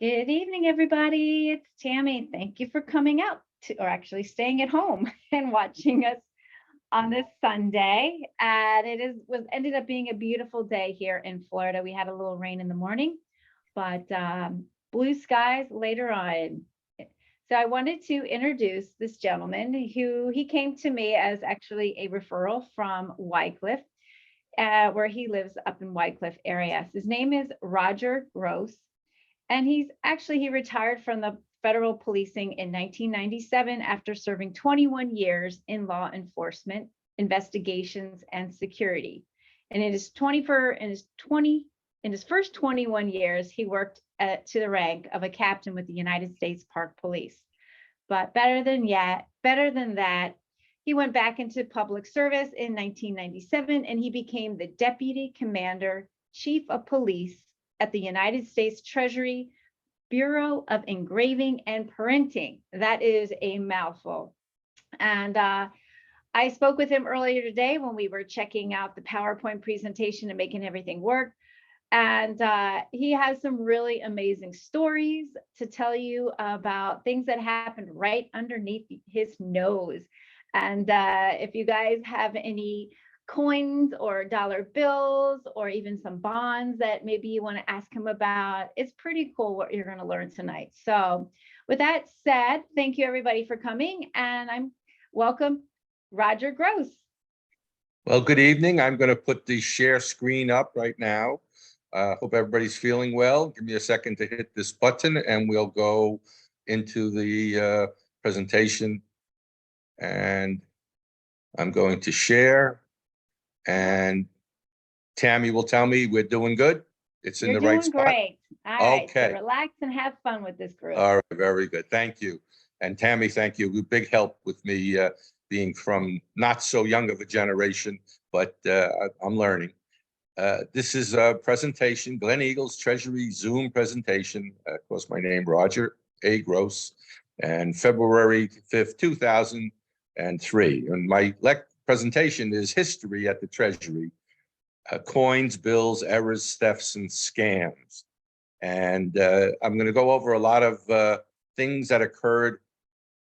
Good evening, everybody. It's Tammy. Thank you for coming out or actually staying at home and watching us on this Sunday. And was ended up being a beautiful day here in Florida. We had a little rain in the morning, but blue skies later on. So I wanted to introduce this gentleman who he came to me as actually a referral from Wycliffe, where he lives up in Wycliffe area. His name is Roger Gross. And he retired from the federal policing in 1997 after serving 21 years in law enforcement, investigations, and security. And in his first 21 years, he worked to the rank of a captain with the United States Park Police. But better than that, he went back into public service in 1997, and he became the Deputy Commander, Chief of Police at the United States Treasury Bureau of Engraving and Printing. That is a mouthful. And I spoke with him earlier today when we were checking out the PowerPoint presentation and making everything work. And he has some really amazing stories to tell you about things that happened right underneath his nose. And if you guys have any coins or dollar bills or even some bonds that maybe you want to ask him about, it's pretty cool what you're going to learn tonight. So with that said, thank you everybody for coming, and I'm welcome Roger Gross. Well, good evening. I'm going to put the share screen up right now. Hope everybody's feeling well. Give me a second to hit this button and we'll go into the presentation. And I'm going to share. And Tammy will tell me we're doing good. It's in the right spot. Great. All right. Okay. So relax and have fun with this group. All right. Very good. Thank you. And Tammy, thank you. Big help with me being from not so young of a generation, but I'm learning. This is a presentation, Gleneagles Treasury Zoom presentation. Of course, my name, Roger A. Gross, and February 5th, 2003. And my presentation is History at the Treasury, Coins, Bills, Errors, Thefts, and Scams. And I'm going to go over a lot of things that occurred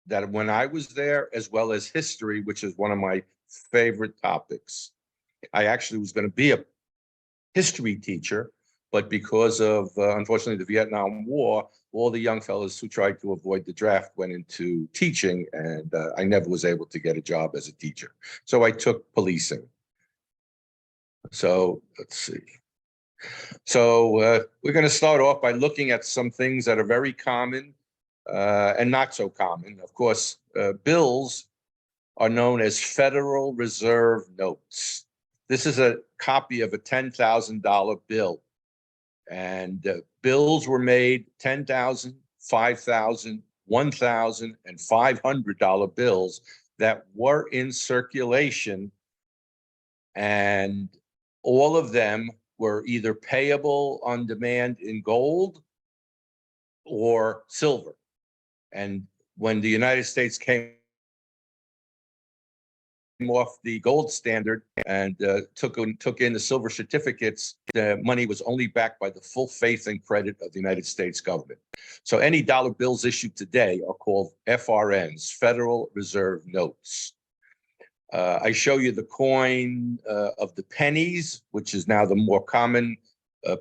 that when I was there, as well as history, which is one of my favorite topics. I actually was going to be a history teacher, but because of, unfortunately, the Vietnam War, all the young fellows who tried to avoid the draft went into teaching, and I never was able to get a job as a teacher. So I took policing. So let's see. So we're going to start off by looking at some things that are very common and not so common. Of course, bills are known as Federal Reserve notes. This is a copy of a $10,000 bill. And bills were made $10,000, $5,000, $1,000, and $500 bills that were in circulation. And all of them were either payable on demand in gold or silver. And when the United States came off the gold standard and took in the silver certificates, the money was only backed by the full faith and credit of the United States government. So any dollar bills issued today are called FRNs, Federal Reserve Notes. I show you the coin of the pennies, which is now the more common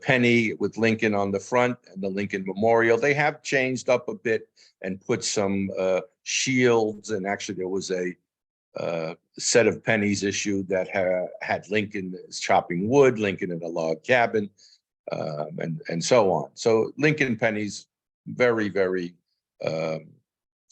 penny with Lincoln on the front and the Lincoln Memorial. They have changed up a bit and put some shields, and actually there was a set of pennies issued that had Lincoln chopping wood, Lincoln in a log cabin, and so on. So Lincoln pennies, very, very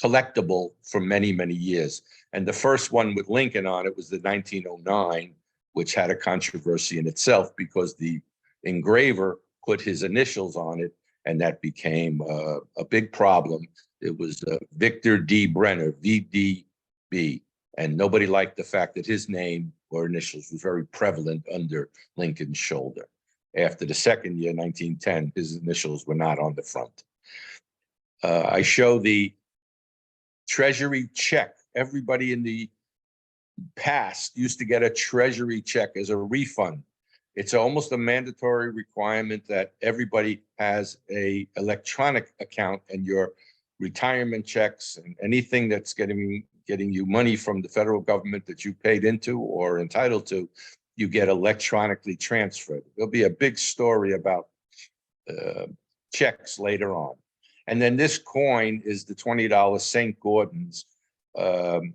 collectible for many, many years. And the first one with Lincoln on it was the 1909, which had a controversy in itself because the engraver put his initials on it, and that became a big problem. It was Victor D. Brenner, VDB. And nobody liked the fact that his name or initials was very prevalent under Lincoln's shoulder. After the second year, 1910, his initials were not on the front. I show the Treasury check. Everybody in the past used to get a Treasury check as a refund. It's almost a mandatory requirement that everybody has a electronic account, and your retirement checks and anything that's getting you money from the federal government that you paid into or entitled to, you get electronically transferred. There'll be a big story about checks later on. And then this coin is the $20 St. Gordon's $20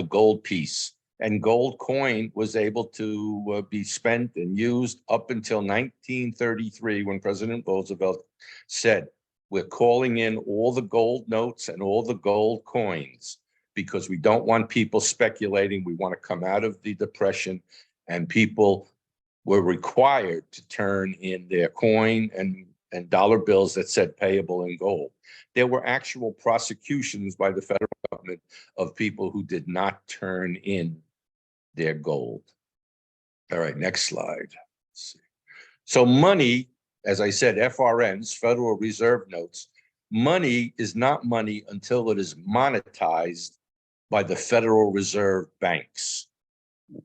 gold piece. And gold coin was able to be spent and used up until 1933, when President Roosevelt said, we're calling in all the gold notes and all the gold coins because we don't want people speculating. We want to come out of the Depression, and people were required to turn in their coin and dollar bills that said payable in gold. There were actual prosecutions by the federal government of people who did not turn in their gold. All right, next slide. Let's see. So money, as I said, FRNs, Federal Reserve Notes, money is not money until it is monetized by the Federal Reserve banks.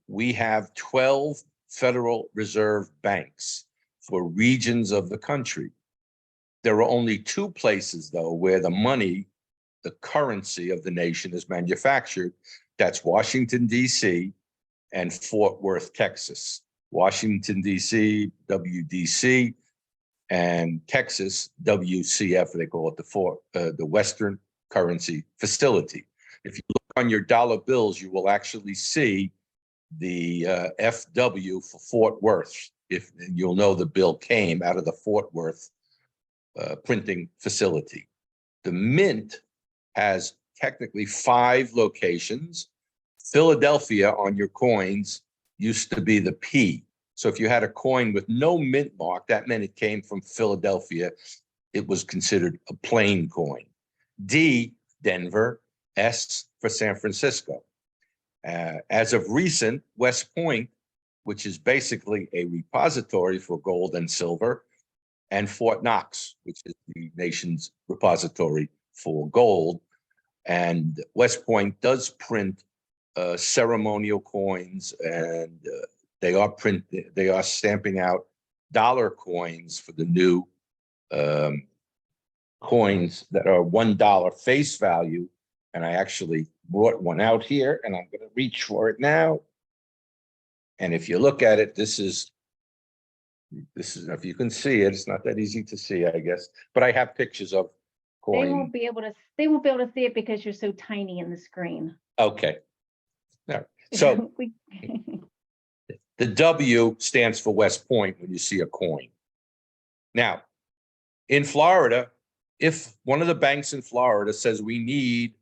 We have 12 Federal Reserve banks for regions of the country. There are only 2 places, though, where the money, the currency of the nation, is manufactured. That's Washington, D.C., and Fort Worth, Texas. Washington, D.C., WDC, and Texas, WCF, they call it the Western Currency Facility. If you look on your dollar bills, you will actually see the FW for Fort Worth. If you'll know, the bill came out of the Fort Worth printing facility. The mint has technically 5 locations. Philadelphia on your coins used to be the P. So if you had a coin with no mint mark, that meant it came from Philadelphia. It was considered a plain coin. D, Denver. S for San Francisco. As of recent, West Point, which is basically a repository for gold and silver, and Fort Knox, which is the nation's repository for gold. And West Point does print ceremonial coins, and they are stamping out dollar coins for the new coins that are $1 face value. And I actually brought one out here, and I'm going to reach for it now. And if you look at it, this is, if you can see it, it's not that easy to see, I guess, but I have pictures of coin. They won't be able to see it because you're so tiny in the screen. Okay. All right. So the W stands for West Point when you see a coin. Now, in Florida, if one of the banks in Florida says we need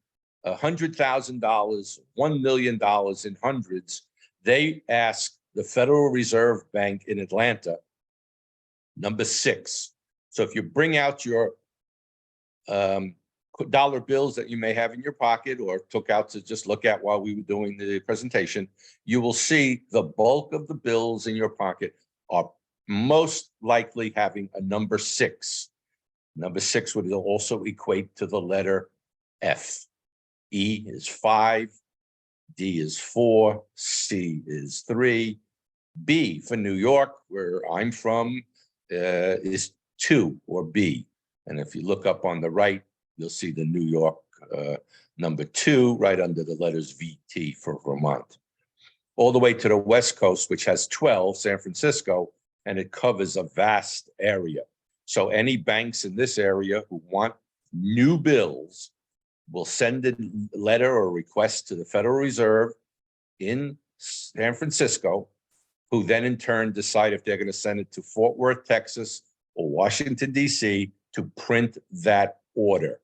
$100,000, $1 million in hundreds, they ask the Federal Reserve Bank in Atlanta, number 6. So if you bring out your dollar bills that you may have in your pocket or took out to just look at while we were doing the presentation, you will see the bulk of the bills in your pocket are most likely having a number 6. Number 6 would also equate to the letter F. E is 5, D is 4, C is 3, B for New York, where I'm from, is 2 or B. And if you look up on the right, you'll see the New York number 2 right under the letters VT for Vermont. All the way to the West Coast, which has 12, San Francisco, and it covers a vast area. So any banks in this area who want new bills will send a letter or request to the Federal Reserve in San Francisco, who then in turn decide if they're going to send it to Fort Worth, Texas, or Washington, D.C. to print that order.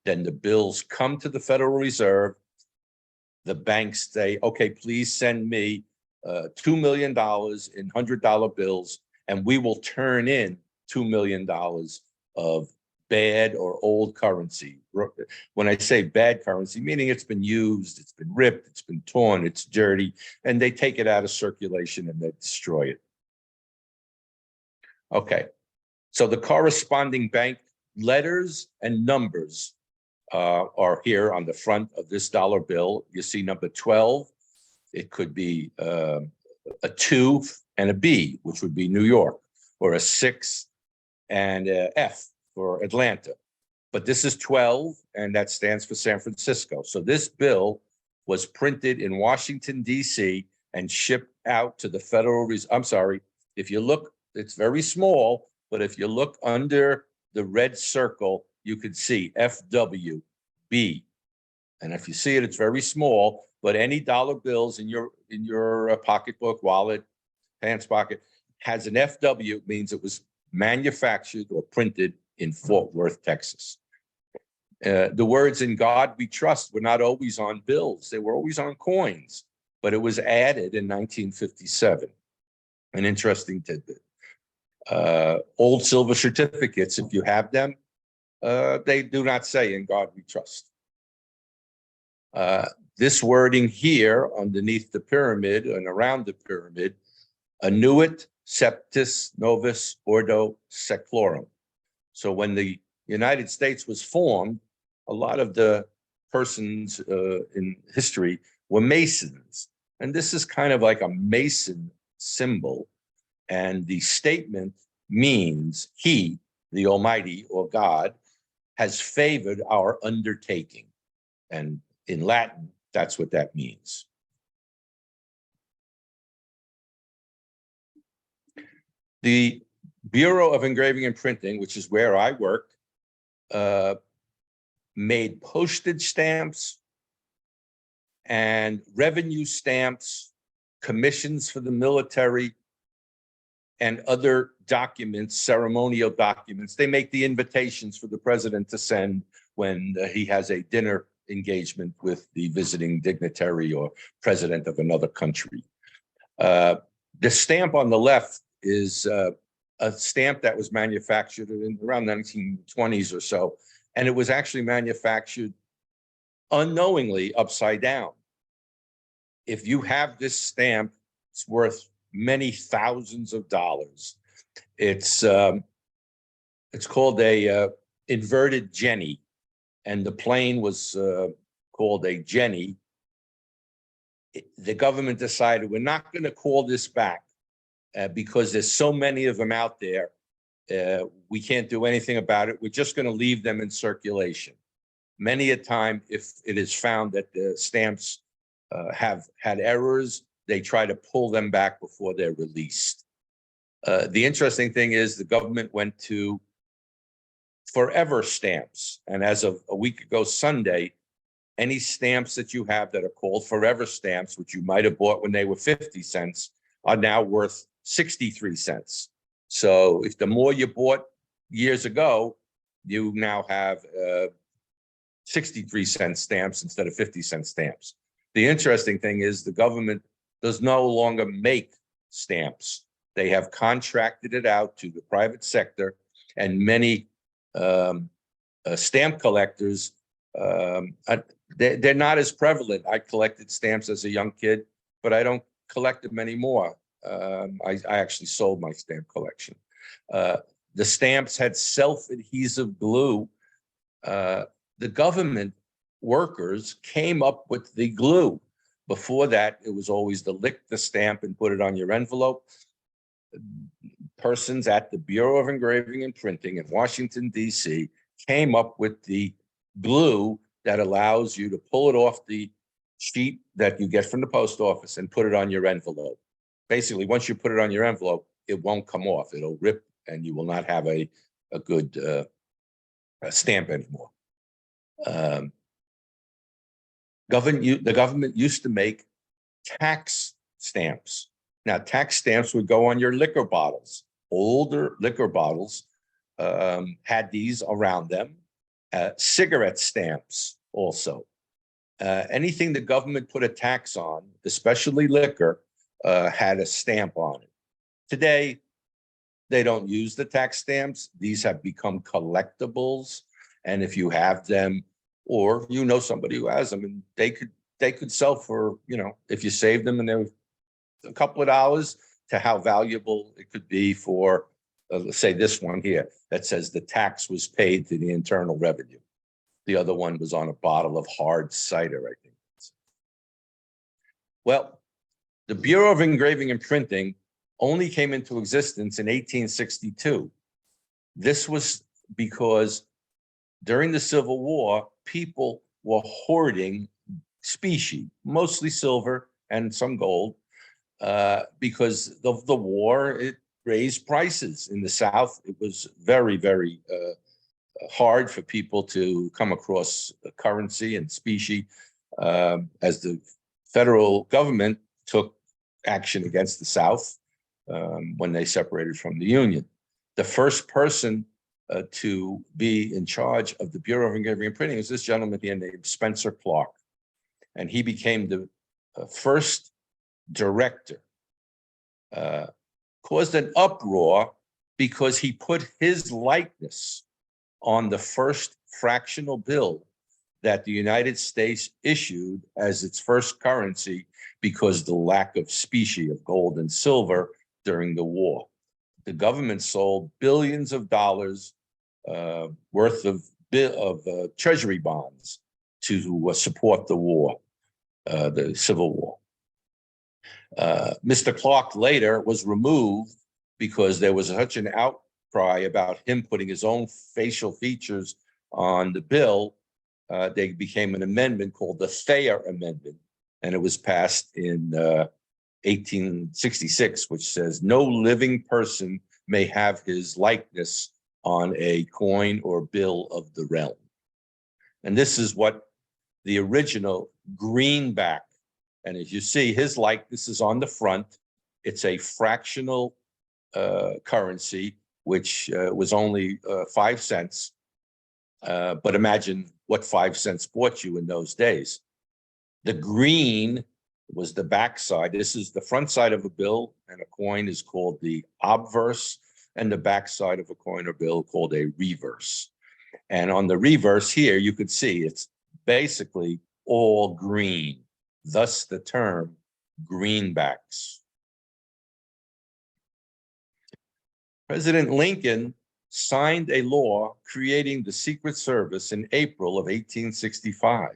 Then the bills come to the Federal Reserve. The banks say, okay, please send me $2 million in $100 bills, and we will turn in $2 million of bad or old currency. When I say bad currency, meaning it's been used, it's been ripped, it's been torn, it's dirty, and they take it out of circulation and they destroy it. Okay, so the corresponding bank letters and numbers are here on the front of this dollar bill. You see number 12. It could be a 2 and a B, which would be New York, or a 6 and a F for Atlanta. But this is 12, and that stands for San Francisco. So this bill was printed in Washington, D.C., and shipped out to the Federal Reserve. I'm sorry, if you look, it's very small, but if you look under the red circle, you could see FWB. And if you see it, it's very small, but any dollar bills in your pocketbook, wallet, pants pocket has an FW, means it was manufactured or printed in Fort Worth, Texas. The words "In God We Trust" were not always on bills. They were always on coins, but it was added in 1957. An interesting tidbit. Old silver certificates, if you have them, they do not say "In God We Trust." This wording here underneath the pyramid and around the pyramid, "Annuit septis novus ordo seclorum." So when the United States was formed, a lot of the persons in history were Masons. And this is kind of like a Mason symbol. And the statement means He, the Almighty or God, has favored our undertaking. And in Latin, that's what that means. The Bureau of Engraving and Printing, which is where I work, made postage stamps and revenue stamps, commissions for the military, and other documents, ceremonial documents. They make the invitations for the president to send when he has a dinner engagement with the visiting dignitary or president of another country. The stamp on the left is a stamp that was manufactured in around the 1920s or so, and it was actually manufactured unknowingly upside down. If you have this stamp, it's worth many thousands of dollars. It's called a inverted Jenny, and the plane was called a Jenny. The government decided we're not going to call this back because there's so many of them out there. We can't do anything about it. We're just going to leave them in circulation. Many a time, if it is found that the stamps have had errors, they try to pull them back before they're released. The interesting thing is the government went to forever stamps. And as of a week ago Sunday, any stamps that you have that are called forever stamps, which you might have bought when they were 50 cents, are now worth 63 cents. So if the more you bought years ago, you now have 63-cent stamps instead of 50-cent stamps. The interesting thing is the government does no longer make stamps. They have contracted it out to the private sector, and many stamp collectors, they're not as prevalent. I collected stamps as a young kid, but I don't collect them anymore. I actually sold my stamp collection. The stamps had self-adhesive glue. The government workers came up with the glue. Before that, it was always to lick the stamp and put it on your envelope. Persons at the Bureau of Engraving and Printing in Washington, D.C. came up with the glue that allows you to pull it off the sheet that you get from the post office and put it on your envelope. Basically, once you put it on your envelope, it won't come off. It'll rip and you will not have a good stamp anymore. The government used to make tax stamps. Now, tax stamps would go on your liquor bottles. Older liquor bottles had these around them. Cigarette stamps also. Anything the government put a tax on, especially liquor, had a stamp on it. Today, they don't use the tax stamps. These have become collectibles. And if you have them, or you know somebody who has them, and they could sell for, if you save them and they're a couple of dollars, to how valuable it could be for, let's say this one here that says the tax was paid to the Internal Revenue. The other one was on a bottle of hard cider, I think. Well, the Bureau of Engraving and Printing only came into existence in 1862. This was because during the Civil War, people were hoarding specie, mostly silver and some gold, because of the war. It raised prices in the South. It was very, very hard for people to come across currency and specie, as the federal government took action against the South when they separated from the Union. The first person to be in charge of the Bureau of Engraving and Printing is this gentleman here named Spencer Clark. And he became the first director. Caused an uproar because he put his likeness on the first fractional bill that the United States issued as its first currency because of the lack of specie of gold and silver during the war. The government sold billions of dollars worth of treasury bonds to support the war, the Civil War. Mr. Clark later was removed because there was such an outcry about him putting his own facial features on the bill. They became an amendment called the Thayer Amendment, and it was passed in 1866, which says no living person may have his likeness on a coin or bill of the realm. And this is what the original greenback, and as you see, his likeness is on the front. It's a fractional currency, which was only 5 cents. But imagine what 5 cents bought you in those days. The green was the backside. This is the front side of a bill, and a coin is called the obverse, and the backside of a coin or bill called a reverse. And on the reverse here, you could see it's basically all green, thus the term greenbacks. President Lincoln signed a law creating the Secret Service in April of 1865.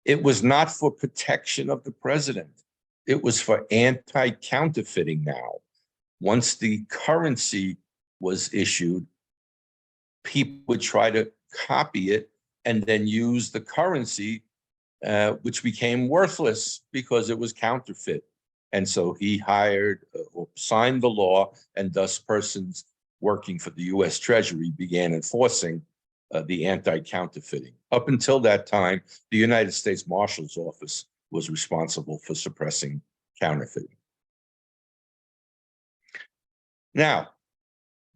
It was not for protection of the president. It was for anti-counterfeiting now. Once the currency was issued, people would try to copy it and then use the currency, which became worthless because it was counterfeit. And so he hired or signed the law, and thus persons working for the US Treasury began enforcing the anti-counterfeiting. Up until that time, the United States Marshal's Office was responsible for suppressing counterfeiting. Now,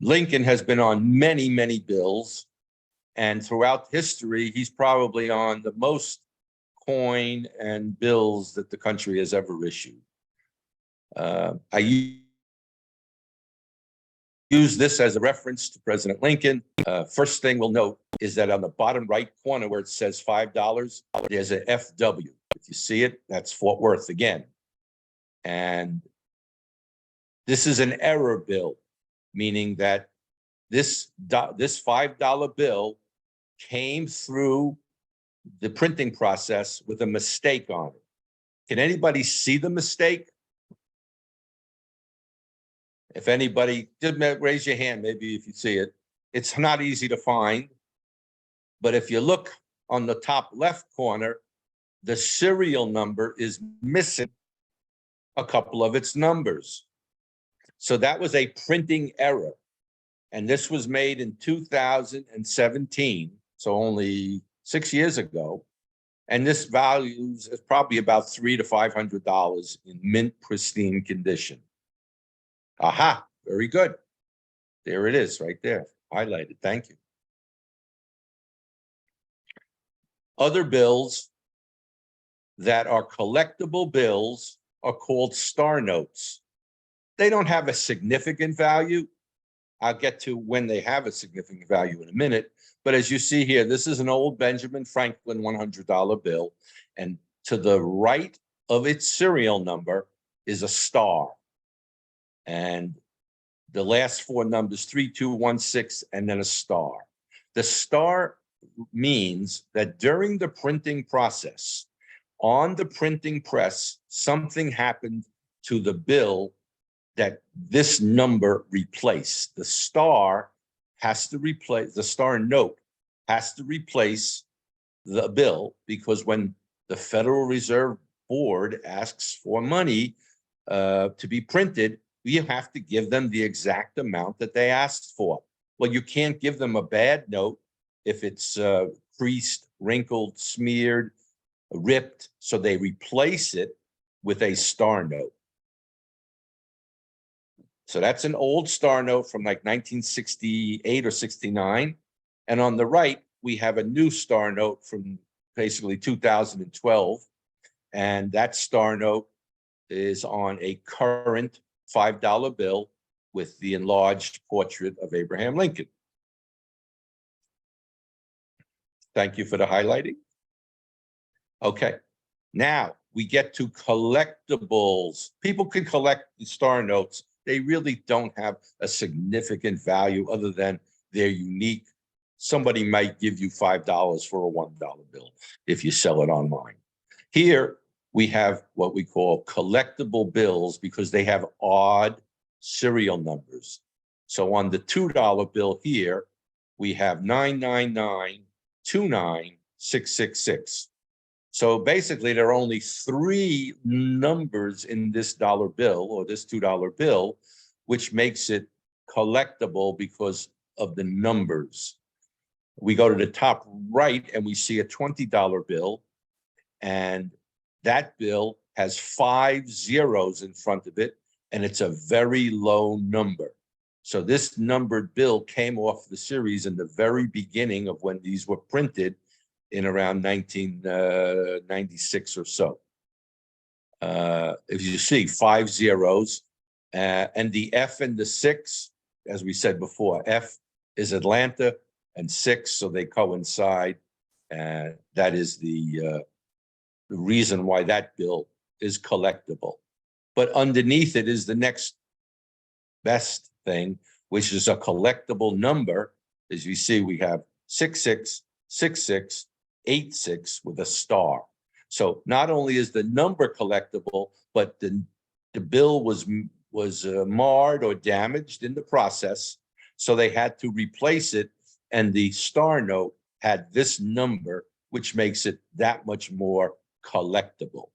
Lincoln has been on many, many bills, and throughout history, he's probably on the most coin and bills that the country has ever issued. I use this as a reference to President Lincoln. First thing we'll note is that on the bottom right corner where it says $5, there's an FW. If you see it, that's Fort Worth again. And this is an error bill, meaning that this $5 bill came through the printing process with a mistake on it. Can anybody see the mistake? If anybody, just raise your hand, maybe if you see it. It's not easy to find, but if you look on the top left corner, the serial number is missing a couple of its numbers. So that was a printing error. And this was made in 2017, so only 6 years ago. And this value is probably about $300 to $500 in mint pristine condition. Aha, very good. There it is right there, highlighted. Thank you. Other bills that are collectible bills are called star notes. They don't have a significant value. I'll get to when they have a significant value in a minute. But as you see here, this is an old Benjamin Franklin $100 bill. And to the right of its serial number is a star. And the last four numbers, 3216, and then a star. The star means that during the printing process, on the printing press, something happened to the bill that this number replace. The star has to replace, the star note has to replace the bill, because when the Federal Reserve Board asks for money to be printed, you have to give them the exact amount that they asked for. Well, you can't give them a bad note if it's creased, wrinkled, smeared, ripped, so they replace it with a star note. So that's an old star note from like 1968 or 69. And on the right, we have a new star note from basically 2012. And that star note is on a current $5 bill with the enlarged portrait of Abraham Lincoln. Thank you for the highlighting. Okay, now we get to collectibles. People can collect the star notes. They really don't have a significant value other than they're unique. Somebody might give you $5 for a $1 bill if you sell it online. Here we have what we call collectible bills because they have odd serial numbers. So on the $2 bill here, we have 999-29-666. So basically, there are only 3 numbers in this dollar bill or this $2 bill, which makes it collectible because of the numbers. We go to the top right and we see a $20 bill, and that bill has 5 zeros in front of it, and it's a very low number. So this numbered bill came off the series in the very beginning of when these were printed in around 1996 or so. If you see 5 zeros, and the F and the 6, as we said before, F is Atlanta and 6, so they coincide. And that is the reason why that bill is collectible. But underneath it is the next best thing, which is a collectible number. As you see, we have 666686 with a star. So not only is the number collectible, but the bill was marred or damaged in the process, so they had to replace it, and the star note had this number, which makes it that much more collectible.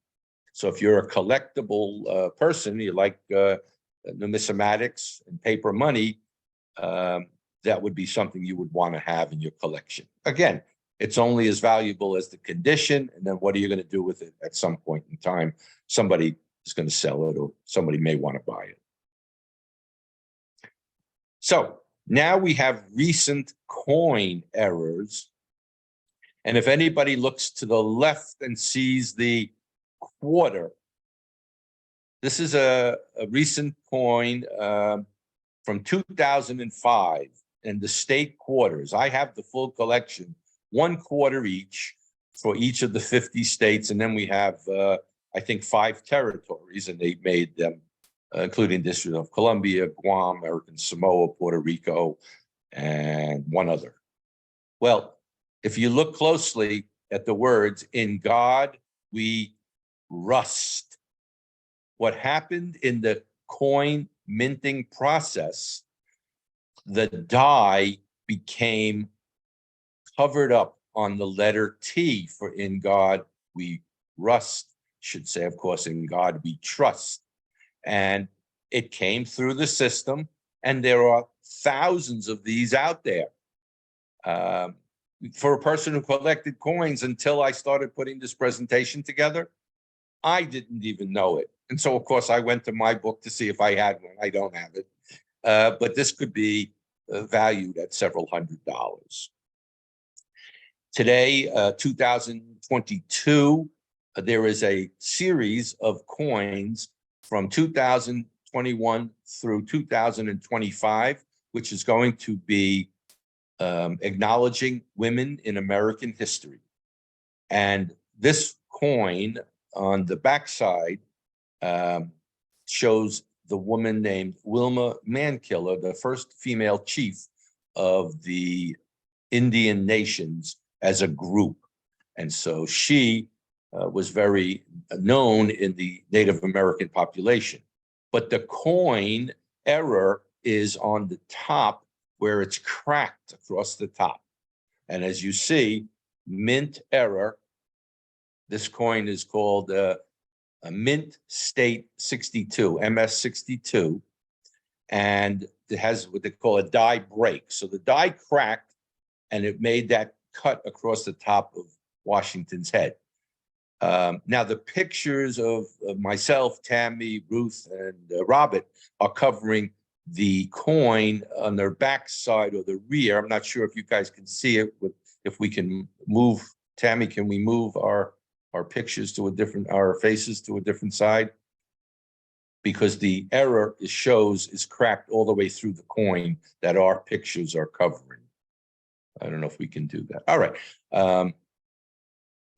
So if you're a collectible person, you like numismatics and paper money, that would be something you would want to have in your collection. Again, it's only as valuable as the condition, and then what are you going to do with it at some point in time? Somebody is going to sell it, or somebody may want to buy it. So now we have recent coin errors. And if anybody looks to the left and sees the quarter, this is a recent coin from 2005 in the state quarters. I have the full collection, 1 quarter each for each of the 50 states. And then we have, I think, 5 territories, and they made them, including District of Columbia, Guam, American Samoa, Puerto Rico, and 1 other. Well, if you look closely at the words, "In God we rust," what happened in the coin minting process, the die became covered up on the letter T for "In God we rust." Should say, of course, "In God we trust." And it came through the system, and there are thousands of these out there. For a person who collected coins, until I started putting this presentation together, I didn't even know it. And so, of course, I went to my book to see if I had one. I don't have it. But this could be valued at several $100s. Today, 2022, there is a series of coins from 2021 through 2025, which is going to be acknowledging women in American history. And this coin on the backside shows the woman named Wilma Mankiller, the first female chief of the Indian nations as a group. And so she was very known in the Native American population. but the coin error is on the top where it's cracked across the top. And as you see, mint error, this coin is called a Mint State 62, MS 62, and it has what they call a die break. So the die cracked and it made that cut across the top of Washington's head. Now the pictures of myself, Tammy, Ruth, and Robert are covering the coin on their backside or the rear. I'm not sure if you guys can see it. If we can move, Tammy, can we move our pictures to a different, our faces to a different side? Because the error is cracked all the way through the coin that our pictures are covering. I don't know if we can do that. All right.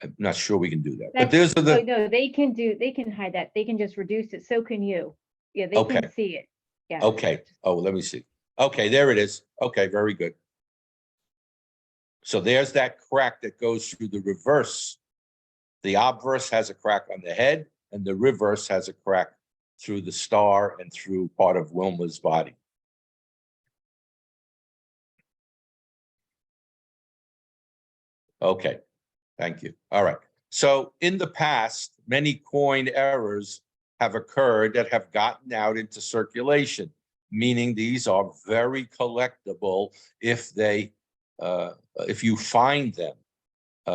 I'm not sure we can do that, but there's the. No, they can hide that. They can just reduce it. So can you. Yeah, they Okay. can see it. Yeah. Okay. Oh, let me see. Okay, there it is. Okay, very good. So there's that crack that goes through the reverse. The obverse has a crack on the head, and the reverse has a crack through the star and through part of Wilma's body. Okay, thank you. All right. So in the past, many coin errors have occurred that have gotten out into circulation, meaning these are very collectible if you find them.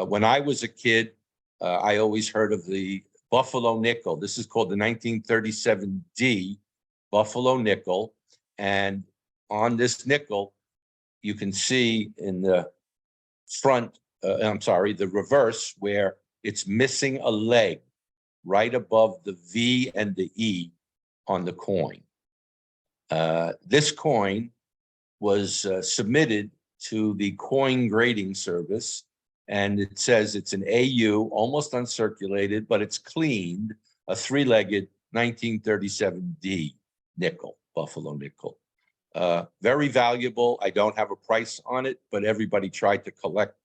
When I was a kid, I always heard of the Buffalo nickel. This is called the 1937 D Buffalo nickel. And on this nickel, you can see in the front, the reverse, where it's missing a leg right above the V and the E on the coin. This coin was submitted to the coin grading service, and it says it's an AU, almost uncirculated, but it's cleaned, a three-legged 1937 D nickel, Buffalo nickel. Very valuable. I don't have a price on it, but everybody tried to collect.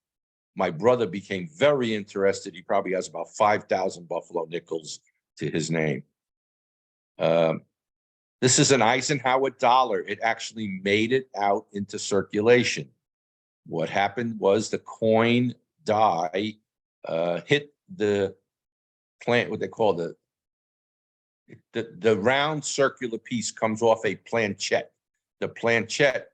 My brother became very interested. He probably has about 5,000 Buffalo nickels to his name. This is an Eisenhower dollar. It actually made it out into circulation. What happened was the coin die hit the plant, what they call the round circular piece comes off a planchette. The planchette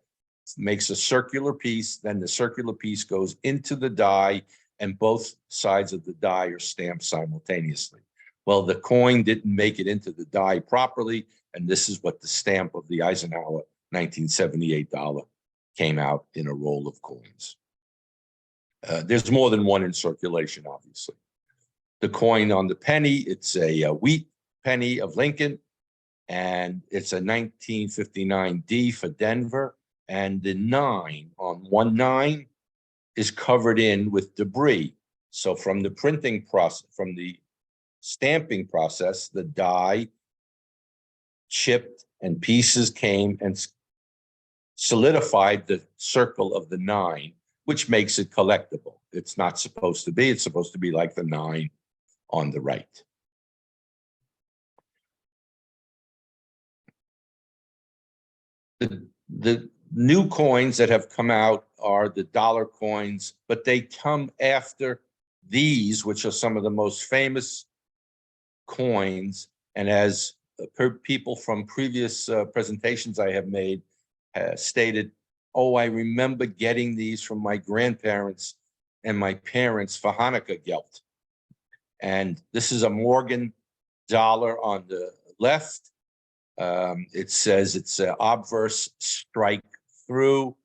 makes a circular piece, then the circular piece goes into the die, and both sides of the die are stamped simultaneously. Well, the coin didn't make it into the die properly, and this is what the stamp of the Eisenhower 1978 dollar came out in a roll of coins. There's more than one in circulation, obviously. The coin on the penny, it's a wheat penny of Lincoln, and it's a 1959 D for Denver. And the 9 on 19 is covered in with debris. So from the printing process, from the stamping process, the die chipped and pieces came and solidified the circle of the 9, which makes it collectible. It's not supposed to be. It's supposed to be like the 9 on the right. The new coins that have come out are the dollar coins, but they come after these, which are some of the most famous coins. And as people from previous presentations I have made stated, oh, I remember getting these from my grandparents and my parents for Hanukkah gelt. And this is a Morgan dollar on the left. It says it's an obverse strike through.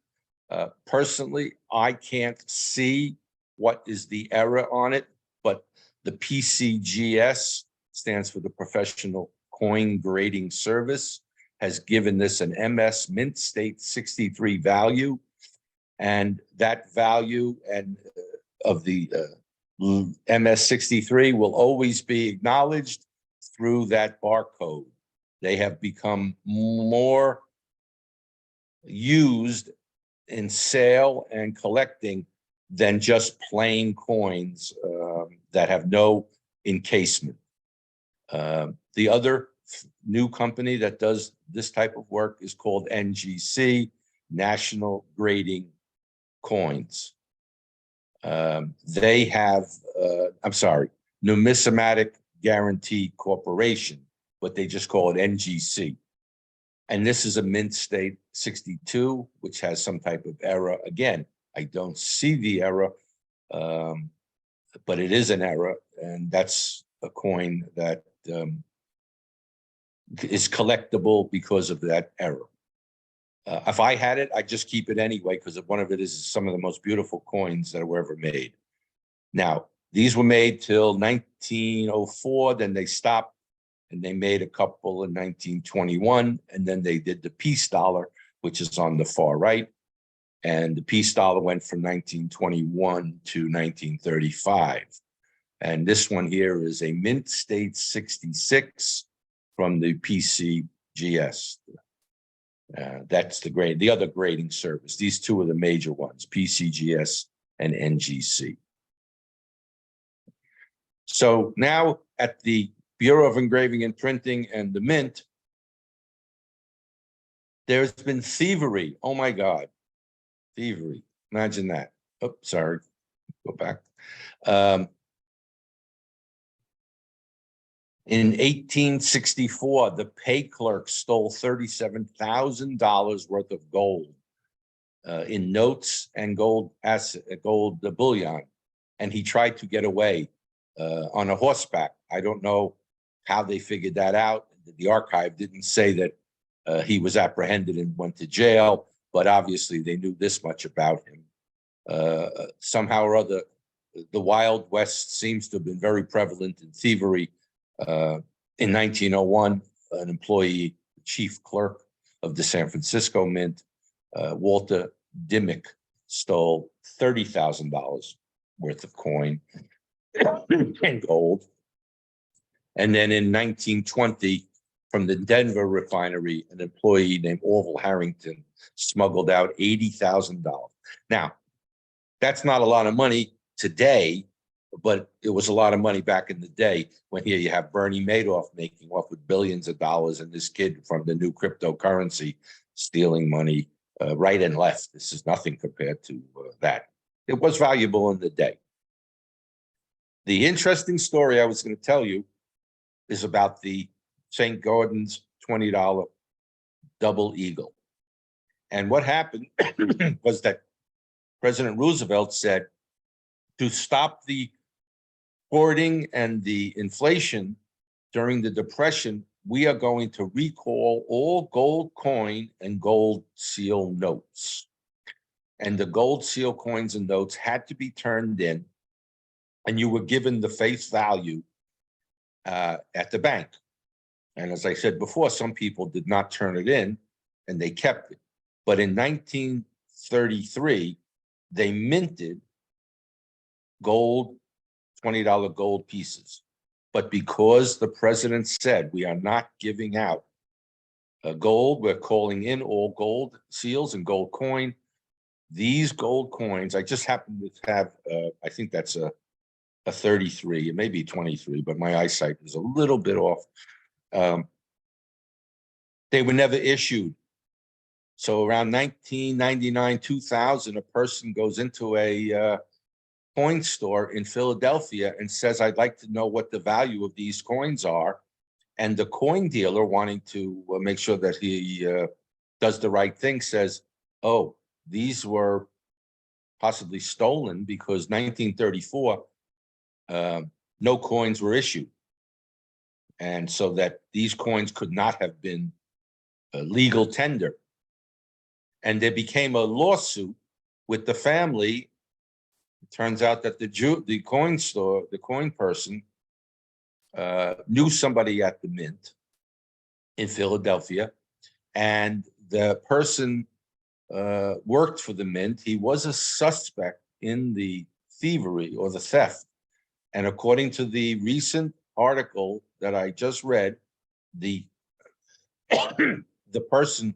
Personally, I can't see what is the error on it, but the PCGS, stands for the Professional Coin Grading Service, has given this an MS Mint State 63 value. And that value and of the MS 63 will always be acknowledged through that barcode. They have become more used in sale and collecting than just plain coins that have no encasement. The other new company that does this type of work is called NGC, National Grading Coins. They have, I'm sorry, Numismatic Guarantee Corporation, but they just call it NGC. And this is a mint state 62, which has some type of error. Again, I don't see the error, but it is an error, and that's a coin that is collectible because of that error. If I had it, I'd just keep it anyway, because one of it is some of the most beautiful coins that were ever made. Now, these were made till 1904, then they stopped, and they made a couple in 1921, and then they did the peace dollar, which is on the far right. And the peace dollar went from 1921 to 1935. And this one here is a mint state 66 from the PCGS. That's the other grading service. These two are the major ones, PCGS and NGC. So now at the Bureau of Engraving and Printing and the Mint, there's been thievery. Oh my God, thievery. Imagine that. Oh, sorry, go back. In 1864, the pay clerk stole $37,000 worth of gold in notes and gold bullion, and he tried to get away on a horseback. I don't know how they figured that out. The archive didn't say that he was apprehended and went to jail, but obviously they knew this much about him. Somehow or other, the Wild West seems to have been very prevalent in thievery. In 1901, an employee, chief clerk of the San Francisco Mint, Walter Dimmick, stole $30,000 worth of coin and gold. And then in 1920, from the Denver refinery, an employee named Orville Harrington smuggled out $80,000. Now, that's not a lot of money today, but it was a lot of money back in the day, when here you have Bernie Madoff making off with billions of dollars, and this kid from the new cryptocurrency stealing money right and left. This is nothing compared to that. It was valuable in the day. The interesting story I was going to tell you is about the St. Gordon's $20 double eagle. And what happened was that President Roosevelt said, to stop the hoarding and the inflation during the Depression, we are going to recall all gold coin and gold seal notes. And the gold seal coins and notes had to be turned in, and you were given the face value at the bank. And as I said before, some people did not turn it in, and they kept it. But in 1933, they minted gold, $20 gold pieces. But because the president said we are not giving out gold, we're calling in all gold seals and gold coin. These gold coins, I just happen to have, I think that's a 33, it may be 23, but my eyesight is a little bit off. They were never issued. So around 1999, 2000, a person goes into a coin store in Philadelphia and says, I'd like to know what the value of these coins are. And the coin dealer, wanting to make sure that he does the right thing, says, oh, these were possibly stolen because 1934, no coins were issued. And so that these coins could not have been a legal tender. And there became a lawsuit with the family. It turns out that the coin store, the coin person, knew somebody at the mint in Philadelphia, and the person worked for the mint. He was a suspect in the thievery or the theft. And according to the recent article that I just read, the person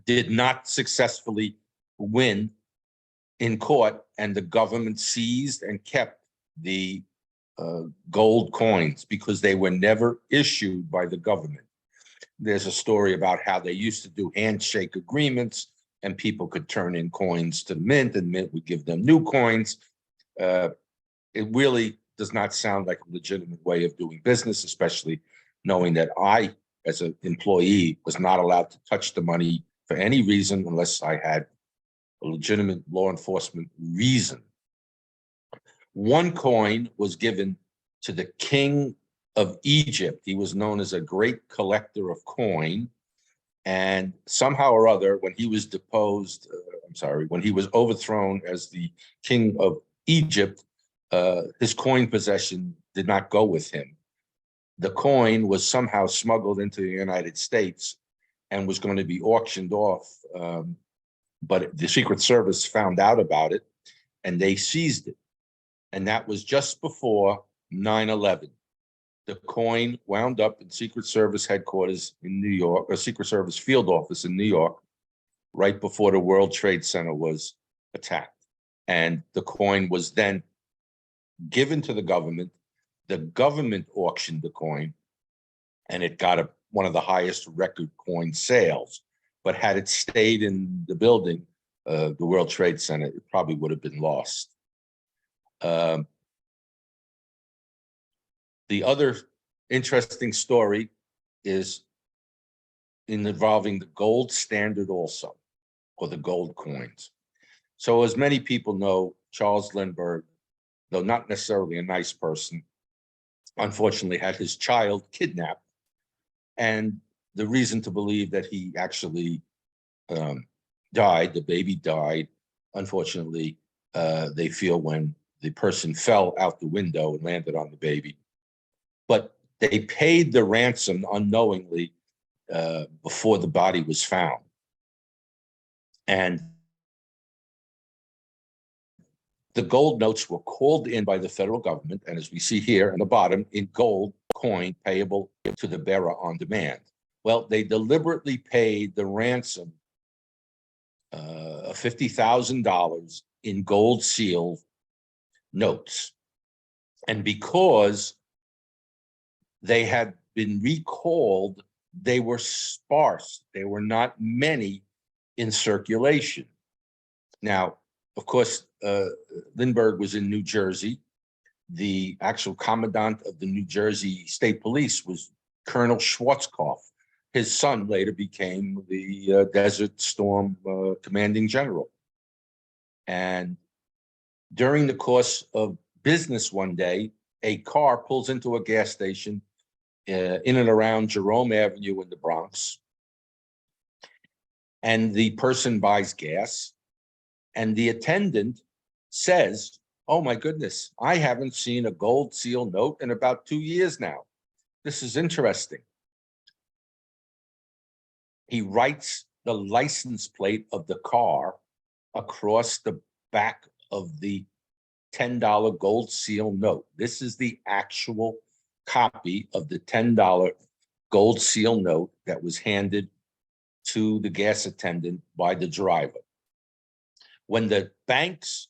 did not successfully win in court, and the government seized and kept the gold coins because they were never issued by the government. There's a story about how they used to do handshake agreements and people could turn in coins to the mint and mint would give them new coins. It really does not sound like a legitimate way of doing business, especially knowing that I, as an employee, was not allowed to touch the money for any reason unless I had a legitimate law enforcement reason. One coin was given to the king of Egypt. He was known as a great collector of coin. And somehow or other, when he was deposed, when he was overthrown as the king of Egypt, his coin possession did not go with him. The coin was somehow smuggled into the United States and was going to be auctioned off. But the Secret Service found out about it and they seized it. And that was just before 9/11. The coin wound up in Secret Service headquarters in New York, or Secret Service field office in New York, right before the World Trade Center was attacked. And the coin was then given to the government. The government auctioned the coin, and it got one of the highest record coin sales. But had it stayed in the building, the World Trade Center, it probably would have been lost. The other interesting story is involving the gold standard also, or the gold coins. So as many people know, Charles Lindbergh, though not necessarily a nice person, unfortunately had his child kidnapped. And the reason to believe that he actually died, the baby died, unfortunately, they feel when the person fell out the window and landed on the baby. But they paid the ransom unknowingly before the body was found. And the gold notes were called in by the federal government, and as we see here on the bottom, in gold coin payable to the bearer on demand. Well, they deliberately paid the ransom of $50,000 in gold seal notes. And because they had been recalled, they were sparse. There were not many in circulation. Now, of course, Lindbergh was in New Jersey. The actual commandant of the New Jersey State Police was Colonel Schwarzkopf. His son later became the Desert Storm commanding general. And during the course of business one day, a car pulls into a gas station in and around Jerome Avenue in the Bronx. And the person buys gas. And the attendant says, "Oh my goodness, I haven't seen a gold seal note in about 2 years now. This is interesting." He writes the license plate of the car across the back of the $10 gold seal note. This is the actual copy of the $10 gold seal note that was handed to the gas attendant by the driver. When the banks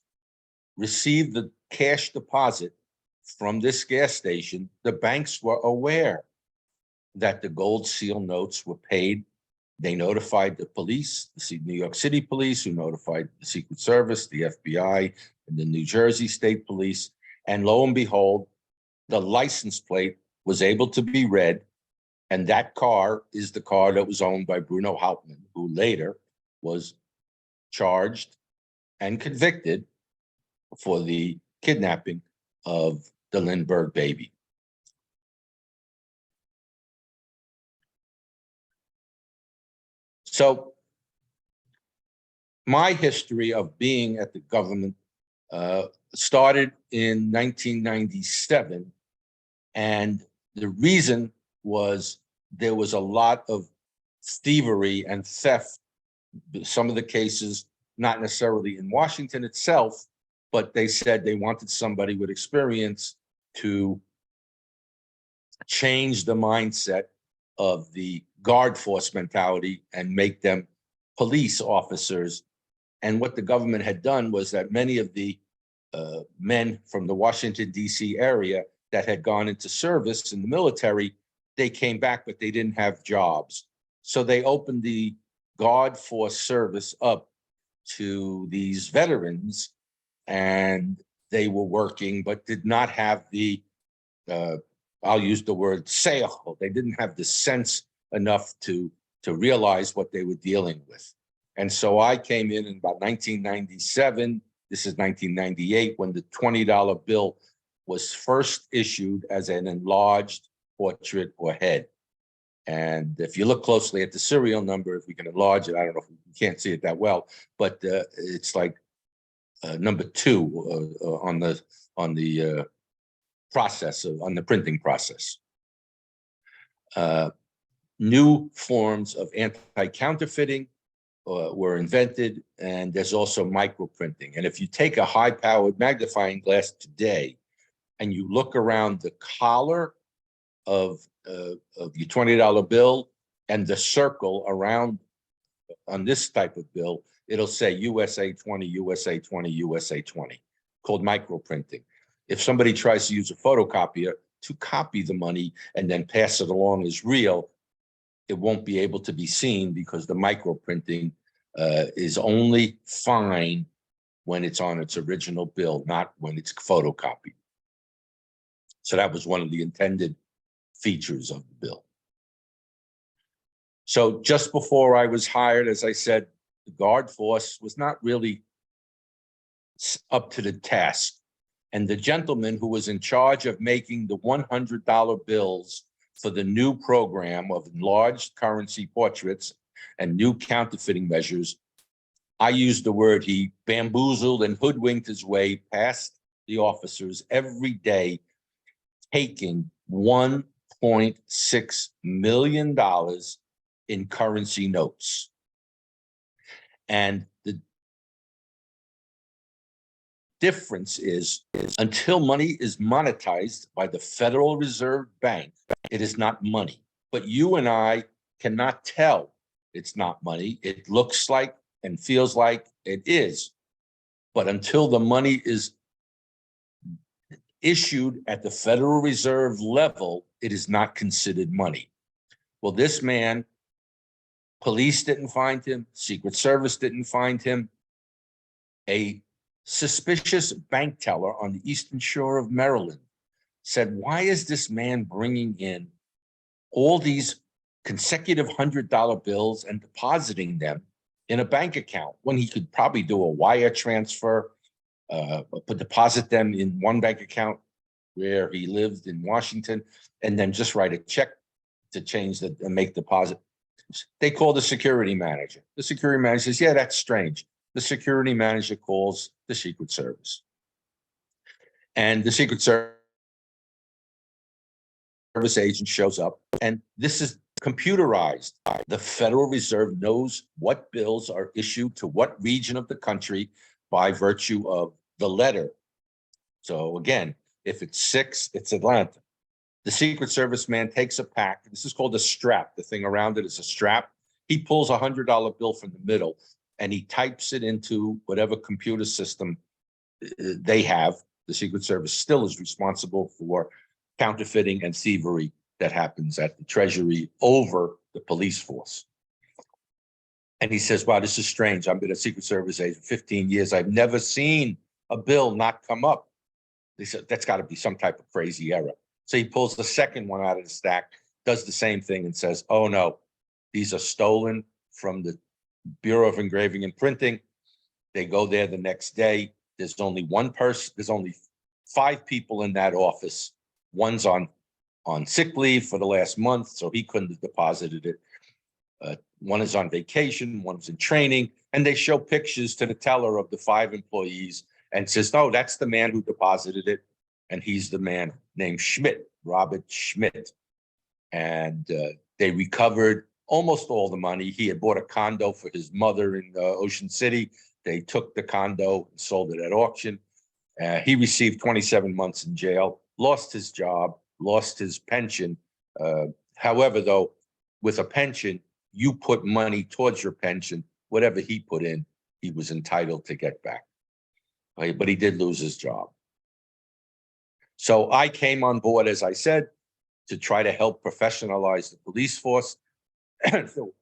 received the cash deposit from this gas station, the banks were aware that the gold seal notes were paid. They notified the police, the New York City police, who notified the Secret Service, the FBI, and the New Jersey State Police. And lo and behold, the license plate was able to be read. And that car is the car that was owned by Bruno Hauptmann, who later was charged and convicted for the kidnapping of the Lindbergh baby. So my history of being at the government started in 1997. And the reason was there was a lot of thievery and theft. Some of the cases, not necessarily in Washington itself, but they said they wanted somebody with experience to change the mindset of the guard force mentality and make them police officers. And what the government had done was that many of the men from the Washington, D.C. area that had gone into service in the military, they came back, but they didn't have jobs. So they opened the Guard Force service up to these veterans, and they were working, but did not have the, I'll use the word sale. They didn't have the sense enough to realize what they were dealing with. And so I came in about 1997. This is 1998, when the $20 bill was first issued as an enlarged portrait or head. And if you look closely at the serial number, if we can enlarge it, I don't know if you can't see it that well, but it's like number 2 on the process on the printing process. New forms of anti-counterfeiting were invented, and there's also microprinting. And if you take a high-powered magnifying glass today and you look around the collar of your $20 bill and the circle around on this type of bill, it'll say USA 20, USA 20, USA 20, called microprinting. If somebody tries to use a photocopier to copy the money and then pass it along as real, it won't be able to be seen because the microprinting is only fine when it's on its original bill, not when it's photocopied. So that was one of the intended features of the bill. So just before I was hired, as I said, the Guard Force was not really up to the task. And the gentleman who was in charge of making the $100 bills for the new program of enlarged currency portraits and new counterfeiting measures, I used the word, he bamboozled and hoodwinked his way past the officers every day, taking $1.6 million in currency notes. And the difference is until money is monetized by the Federal Reserve Bank, it is not money. But you and I cannot tell it's not money. It looks like and feels like it is. But until the money is issued at the Federal Reserve level, it is not considered money. Well, this man, police didn't find him, Secret Service didn't find him. A suspicious bank teller on the Eastern Shore of Maryland said, why is this man bringing in all these consecutive $100 bills and depositing them in a bank account when he could probably do a wire transfer, but deposit them in one bank account where he lived in Washington, and then just write a check to change the and make deposit. They call the security manager. The security manager says, yeah, that's strange. The security manager calls the Secret Service. And the Secret Service agent shows up, and this is computerized. The Federal Reserve knows what bills are issued to what region of the country by virtue of the letter. So again, if it's 6, it's Atlanta. The Secret Service man takes a pack. This is called a strap. The thing around it is a strap. He pulls a $100 bill from the middle and he types it into whatever computer system they have. The Secret Service still is responsible for counterfeiting and thievery that happens at the Treasury over the police force. And he says, wow, this is strange. I've been a Secret Service agent 15 years. I've never seen a bill not come up. They said, that's got to be some type of crazy error. So he pulls the second one out of the stack, does the same thing and says, oh no, these are stolen from the Bureau of Engraving and Printing. They go there the next day. There's only one person, there's only 5 people in that office. One's on sick leave for the last month, so he couldn't have deposited it. One is on vacation, one's in training, and they show pictures to the teller of the 5 employees and says, no, that's the man who deposited it. And he's the man named Schmidt, Robert Schmidt. And they recovered almost all the money. He had bought a condo for his mother in Ocean City. They took the condo and sold it at auction. He received 27 months in jail, lost his job, lost his pension. However, though, with a pension, you put money towards your pension. Whatever he put in, he was entitled to get back. But he did lose his job. So I came on board, as I said, to try to help professionalize the police force. So,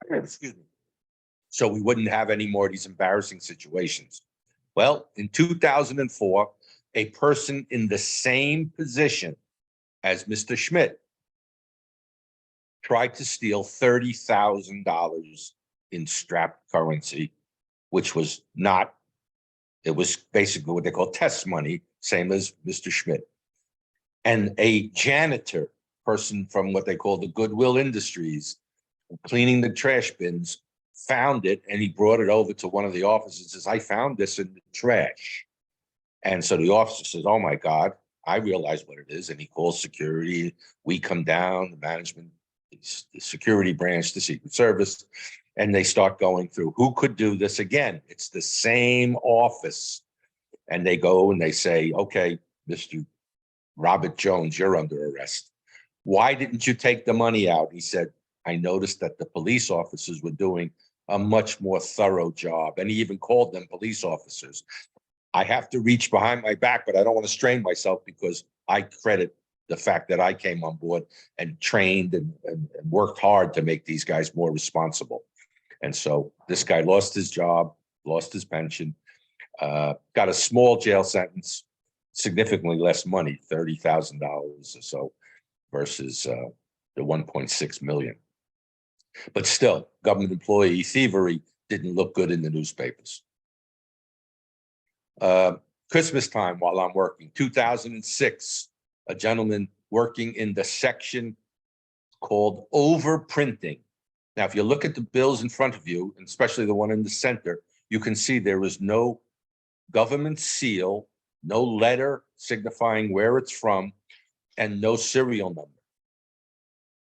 excuse me. So we wouldn't have any more of these embarrassing situations. Well, in 2004, a person in the same position as Mr. Schmidt tried to steal $30,000 in strapped currency, which was not, it was basically what they call test money, same as Mr. Schmidt. And a janitor person from what they call the Goodwill Industries, cleaning the trash bins, found it, and he brought it over to one of the officers and says, I found this in the trash. And so the officer says, oh my God, I realize what it is. And he calls security. We come down, the management, the security branch, the Secret Service, and they start going through who could do this again. It's the same office. And they go and they say, okay, Mr. Robert Jones, you're under arrest. Why didn't you take the money out? He said, I noticed that the police officers were doing a much more thorough job. And he even called them police officers. I have to reach behind my back, but I don't want to strain myself because I credit the fact that I came on board and trained and worked hard to make these guys more responsible. And so this guy lost his job, lost his pension, got a small jail sentence, significantly less money, $30,000 or so versus the 1.6 million. But still, government employee thievery didn't look good in the newspapers. Christmas time while I'm working, 2006, a gentleman working in the section called overprinting. Now, if you look at the bills in front of you, and especially the one in the center, you can see there was no government seal, no letter signifying where it's from, and no serial number.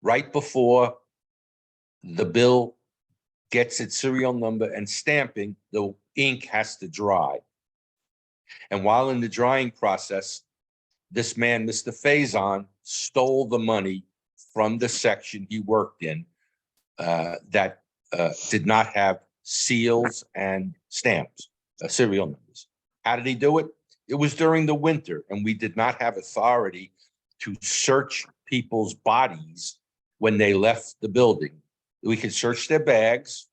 Right before the bill gets its serial number and stamping, the ink has to dry. And while in the drying process, this man, Mr. Faison, stole the money from the section he worked in that did not have seals and stamps, serial numbers. How did he do it? It was during the winter, and we did not have authority to search people's bodies when they left the building. We could search their bags,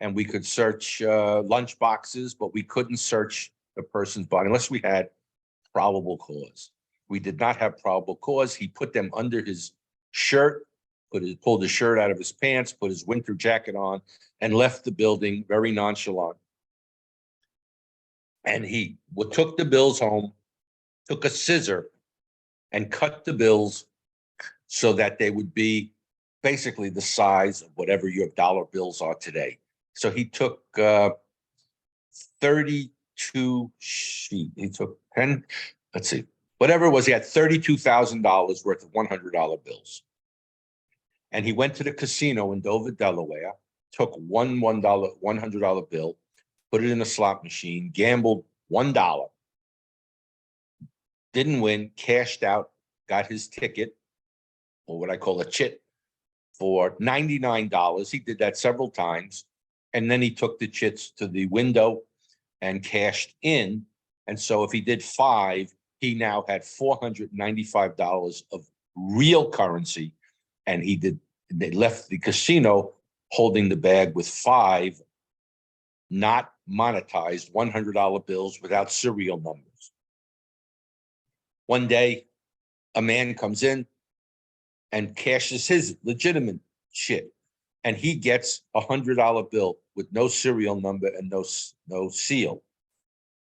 and we could search lunch boxes, but we couldn't search the person's body unless we had probable cause. We did not have probable cause. He put them under his shirt, pulled his shirt out of his pants, put his winter jacket on, and left the building very nonchalant. And he took the bills home, took a scissor, and cut the bills so that they would be basically the size of whatever your dollar bills are today. So he took 32 sheets. He took 10, let's see, whatever it was, he had $32,000 worth of $100 bills. And he went to the casino in Dover, Delaware, took one $100 bill, put it in a slot machine, gambled $1, didn't win, cashed out, got his ticket, or what I call a chit, for $99. He did that several times. And then he took the chits to the window and cashed in. And so if he did 5, he now had $495 of real currency. And they left the casino holding the bag with 5 not monetized $100 bills without serial numbers. One day, a man comes in and cashes his legitimate shit, and he gets a $100 bill with no serial number and no seal.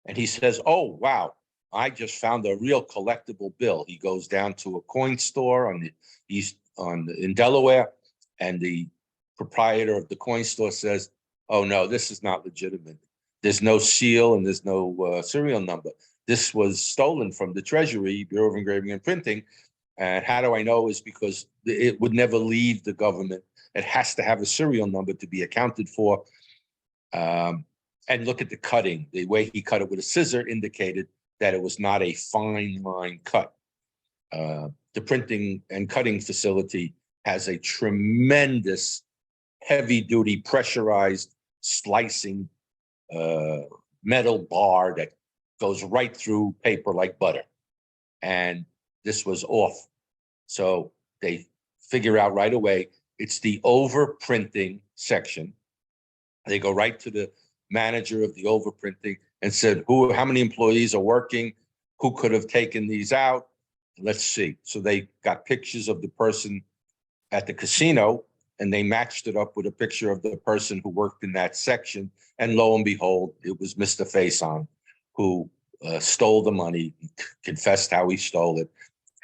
And he says, oh, wow, I just found a real collectible bill. He goes down to a coin store in Delaware, and the proprietor of the coin store says, oh, no, this is not legitimate. There's no seal and there's no serial number. This was stolen from the Treasury, Bureau of Engraving and Printing. And how do I know? Is because it would never leave the government. It has to have a serial number to be accounted for. And look at the cutting. The way he cut it with a scissor indicated that it was not a fine line cut. The printing and cutting facility has a tremendous heavy-duty pressurized slicing metal bar that goes right through paper like butter. and this was off. So they figure out right away, it's the overprinting section. They go right to the manager of the overprinting and said, how many employees are working? Who could have taken these out? Let's see. So they got pictures of the person at the casino, and they matched it up with a picture of the person who worked in that section. And lo and behold, it was Mr. Faison who stole the money, confessed how he stole it.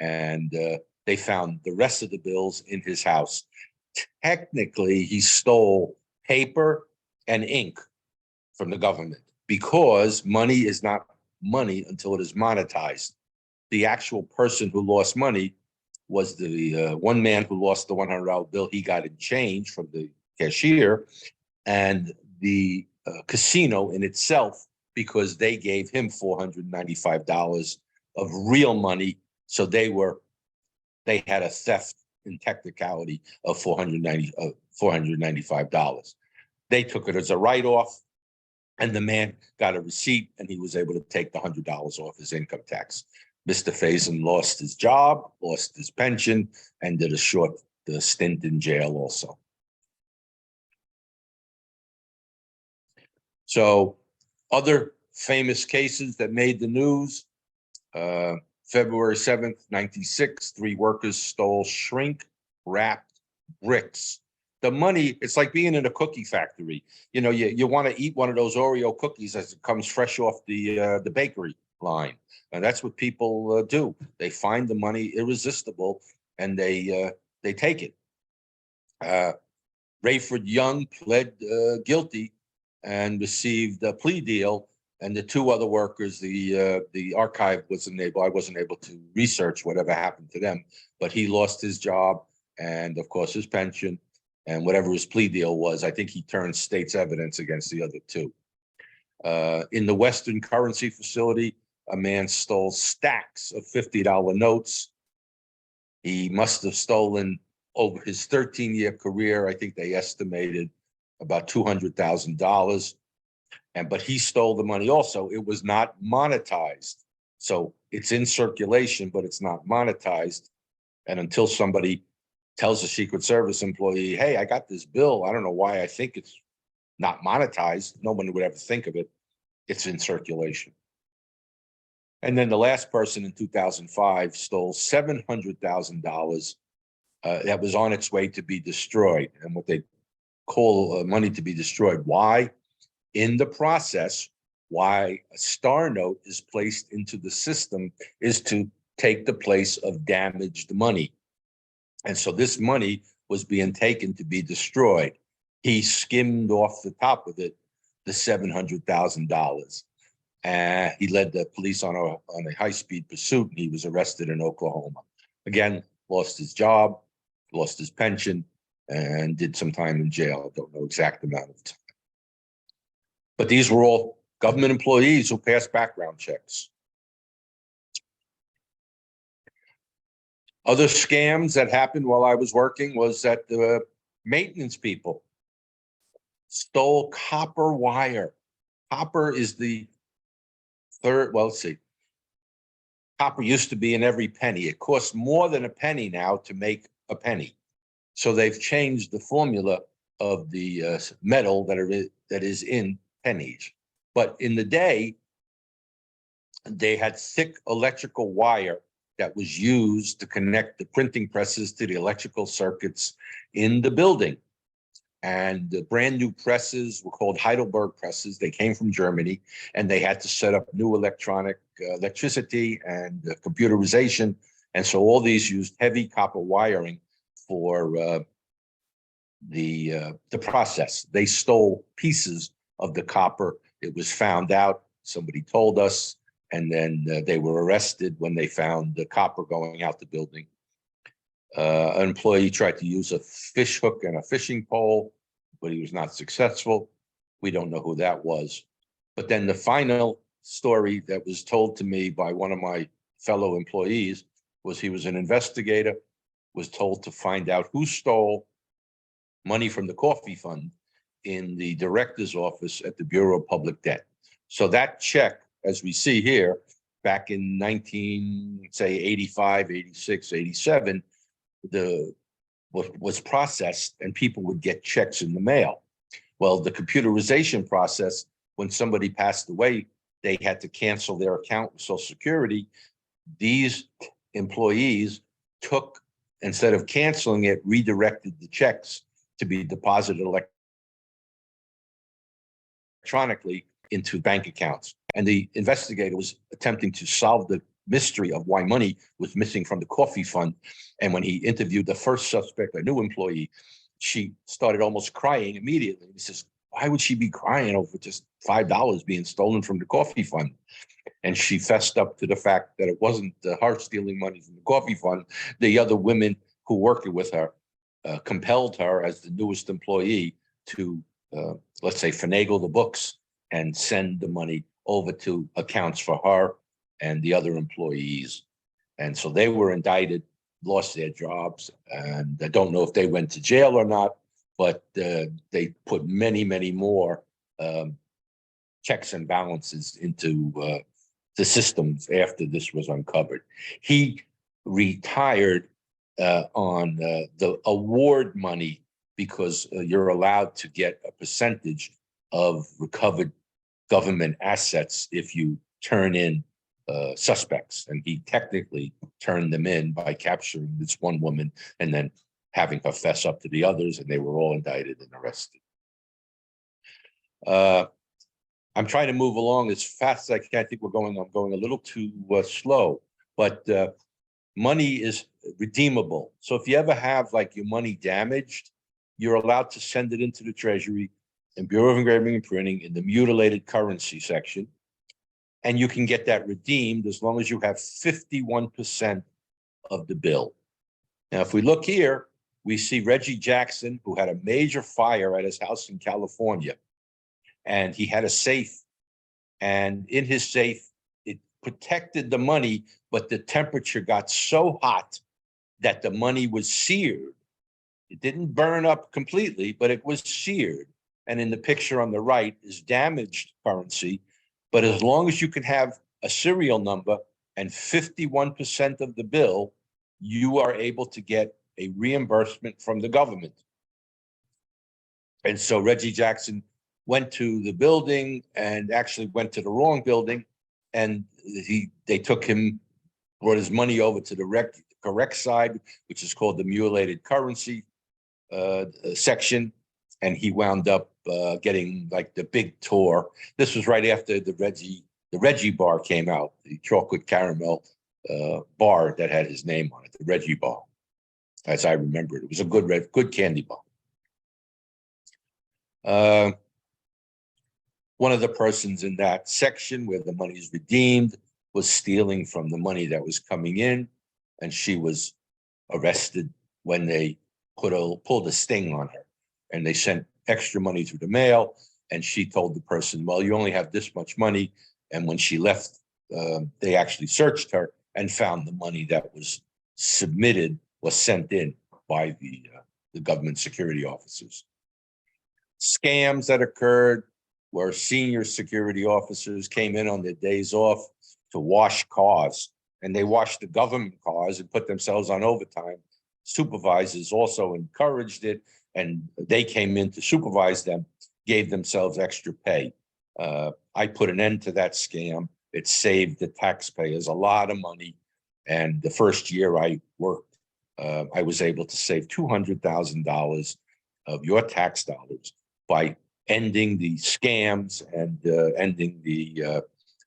And they found the rest of the bills in his house. Technically, he stole paper and ink from the government, because money is not money until it is monetized. The actual person who lost money was the one man who lost the $100 bill. He got in change from the cashier, and the casino in itself, because they gave him $495 of real money. So they had a theft in technicality of $495. They took it as a write-off, and the man got a receipt, and he was able to take the $100 off his income tax. Mr. Faison lost his job, lost his pension, and did a short stint in jail also. So other famous cases that made the news, February 7th, 1996, 3 workers stole shrink-wrapped bricks. The money, it's like being in a cookie factory. You know, you want to eat one of those Oreo cookies as it comes fresh off the bakery line. And that's what people do. They find the money irresistible, and they take it. Rayford Young pled guilty and received a plea deal. And the 2 other workers, the archive I wasn't able to research whatever happened to them, but he lost his job and, of course, his pension, and whatever his plea deal was. I think he turned state's evidence against the other 2. In the Western Currency Facility, a man stole stacks of $50 notes. He must have stolen, over his 13-year career, I think they estimated about $200,000. But he stole the money also. It was not monetized. So it's in circulation, but it's not monetized. And until somebody tells a Secret Service employee, hey, I got this bill, I don't know why I think it's not monetized, no one would ever think of it. It's in circulation. And then the last person in 2005 stole $700,000 that was on its way to be destroyed, and what they call money to be destroyed. Why? In the process, why a star note is placed into the system is to take the place of damaged money. And so this money was being taken to be destroyed. He skimmed off the top of it the $700,000. And he led the police on a high-speed pursuit, and he was arrested in Oklahoma. Again, lost his job, lost his pension, and did some time in jail. I don't know exact amount of time. But these were all government employees who passed background checks. Other scams that happened while I was working was that the maintenance people stole copper wire. Copper is the third, well, let's see. Copper used to be in every penny. It costs more than a penny now to make a penny. So they've changed the formula of the metal that is in pennies. But in the day, they had thick electrical wire that was used to connect the printing presses to the electrical circuits in the building. And the brand new presses were called Heidelberg presses. They came from Germany, and they had to set up new electricity and computerization. And so all these used heavy copper wiring for the process. They stole pieces of the copper. It was found out, somebody told us, and then they were arrested when they found the copper going out the building. An employee tried to use a fish hook and a fishing pole, but he was not successful. We don't know who that was. But then the final story that was told to me by one of my fellow employees was he was an investigator, was told to find out who stole money from the coffee fund in the director's office at the Bureau of Public Debt. So that check, as we see here, back in 85, 86, 87, the was processed and people would get checks in the mail. Well, the computerization process, when somebody passed away, they had to cancel their account with Social Security. These employees took, instead of canceling it, redirected the checks to be deposited electronically into bank accounts. And the investigator was attempting to solve the mystery of why money was missing from the coffee fund. And when he interviewed the first suspect, a new employee, she started almost crying immediately. He says, why would she be crying over just $5 being stolen from the coffee fund? And she fessed up to the fact that it wasn't her stealing money from the coffee fund. The other women who worked with her compelled her as the newest employee to, let's say, finagle the books and send the money over to accounts for her and the other employees. And so they were indicted, lost their jobs, and I don't know if they went to jail or not, but they put many, many more checks and balances into the systems after this was uncovered. He retired on the award money because you're allowed to get a percentage of recovered government assets if you turn in suspects. And he technically turned them in by capturing this one woman and then having her fess up to the others, and they were all indicted and arrested. I'm trying to move along as fast as I can. I think I'm going a little too slow, but money is redeemable. So if you ever have like your money damaged, you're allowed to send it into the Treasury and Bureau of Engraving and Printing in the mutilated currency section. And you can get that redeemed as long as you have 51% of the bill. Now, if we look here, we see Reggie Jackson, who had a major fire at his house in California. And he had a safe. And in his safe, it protected the money, but the temperature got so hot that the money was seared. It didn't burn up completely, but it was seared. And in the picture on the right is damaged currency. But as long as you can have a serial number and 51% of the bill, you are able to get a reimbursement from the government. And so Reggie Jackson went to the building and actually went to the wrong building. And they took him, brought his money over to the correct side, which is called the mutilated currency section. And he wound up getting like the big tour. This was right after the Reggie bar came out, the chocolate caramel bar that had his name on it, the Reggie bar, as I remember it. It was a good candy bar. One of the persons in that section where the money is redeemed was stealing from the money that was coming in, and she was arrested when they pulled a sting on her, and they sent extra money through the mail, and she told the person, well, you only have this much money. And when she left, they actually searched her and found the money that was submitted, was sent in by the government security officers. Scams that occurred where senior security officers came in on their days off to wash cars, and they washed the government cars and put themselves on overtime. Supervisors also encouraged it, and they came in to supervise them, gave themselves extra pay. I put an end to that scam. It saved the taxpayers a lot of money. And the first year I worked, I was able to save $200,000 of your tax dollars by ending the scams and ending the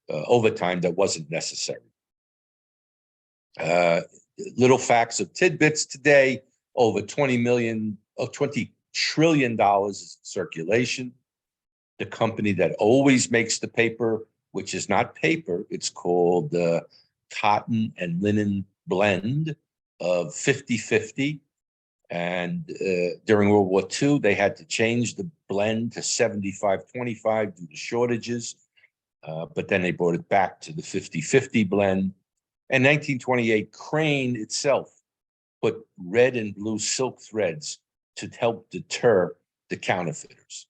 overtime that wasn't necessary. Little facts of tidbits today: over $20 trillion is in circulation. The company that always makes the paper, which is not paper, it's called Cotton and Linen Blend of 50/50. And during World War II, they had to change the blend to 75/25 due to shortages. But then they brought it back to the 50/50 blend. In 1928, Crane itself put red and blue silk threads to help deter the counterfeiters.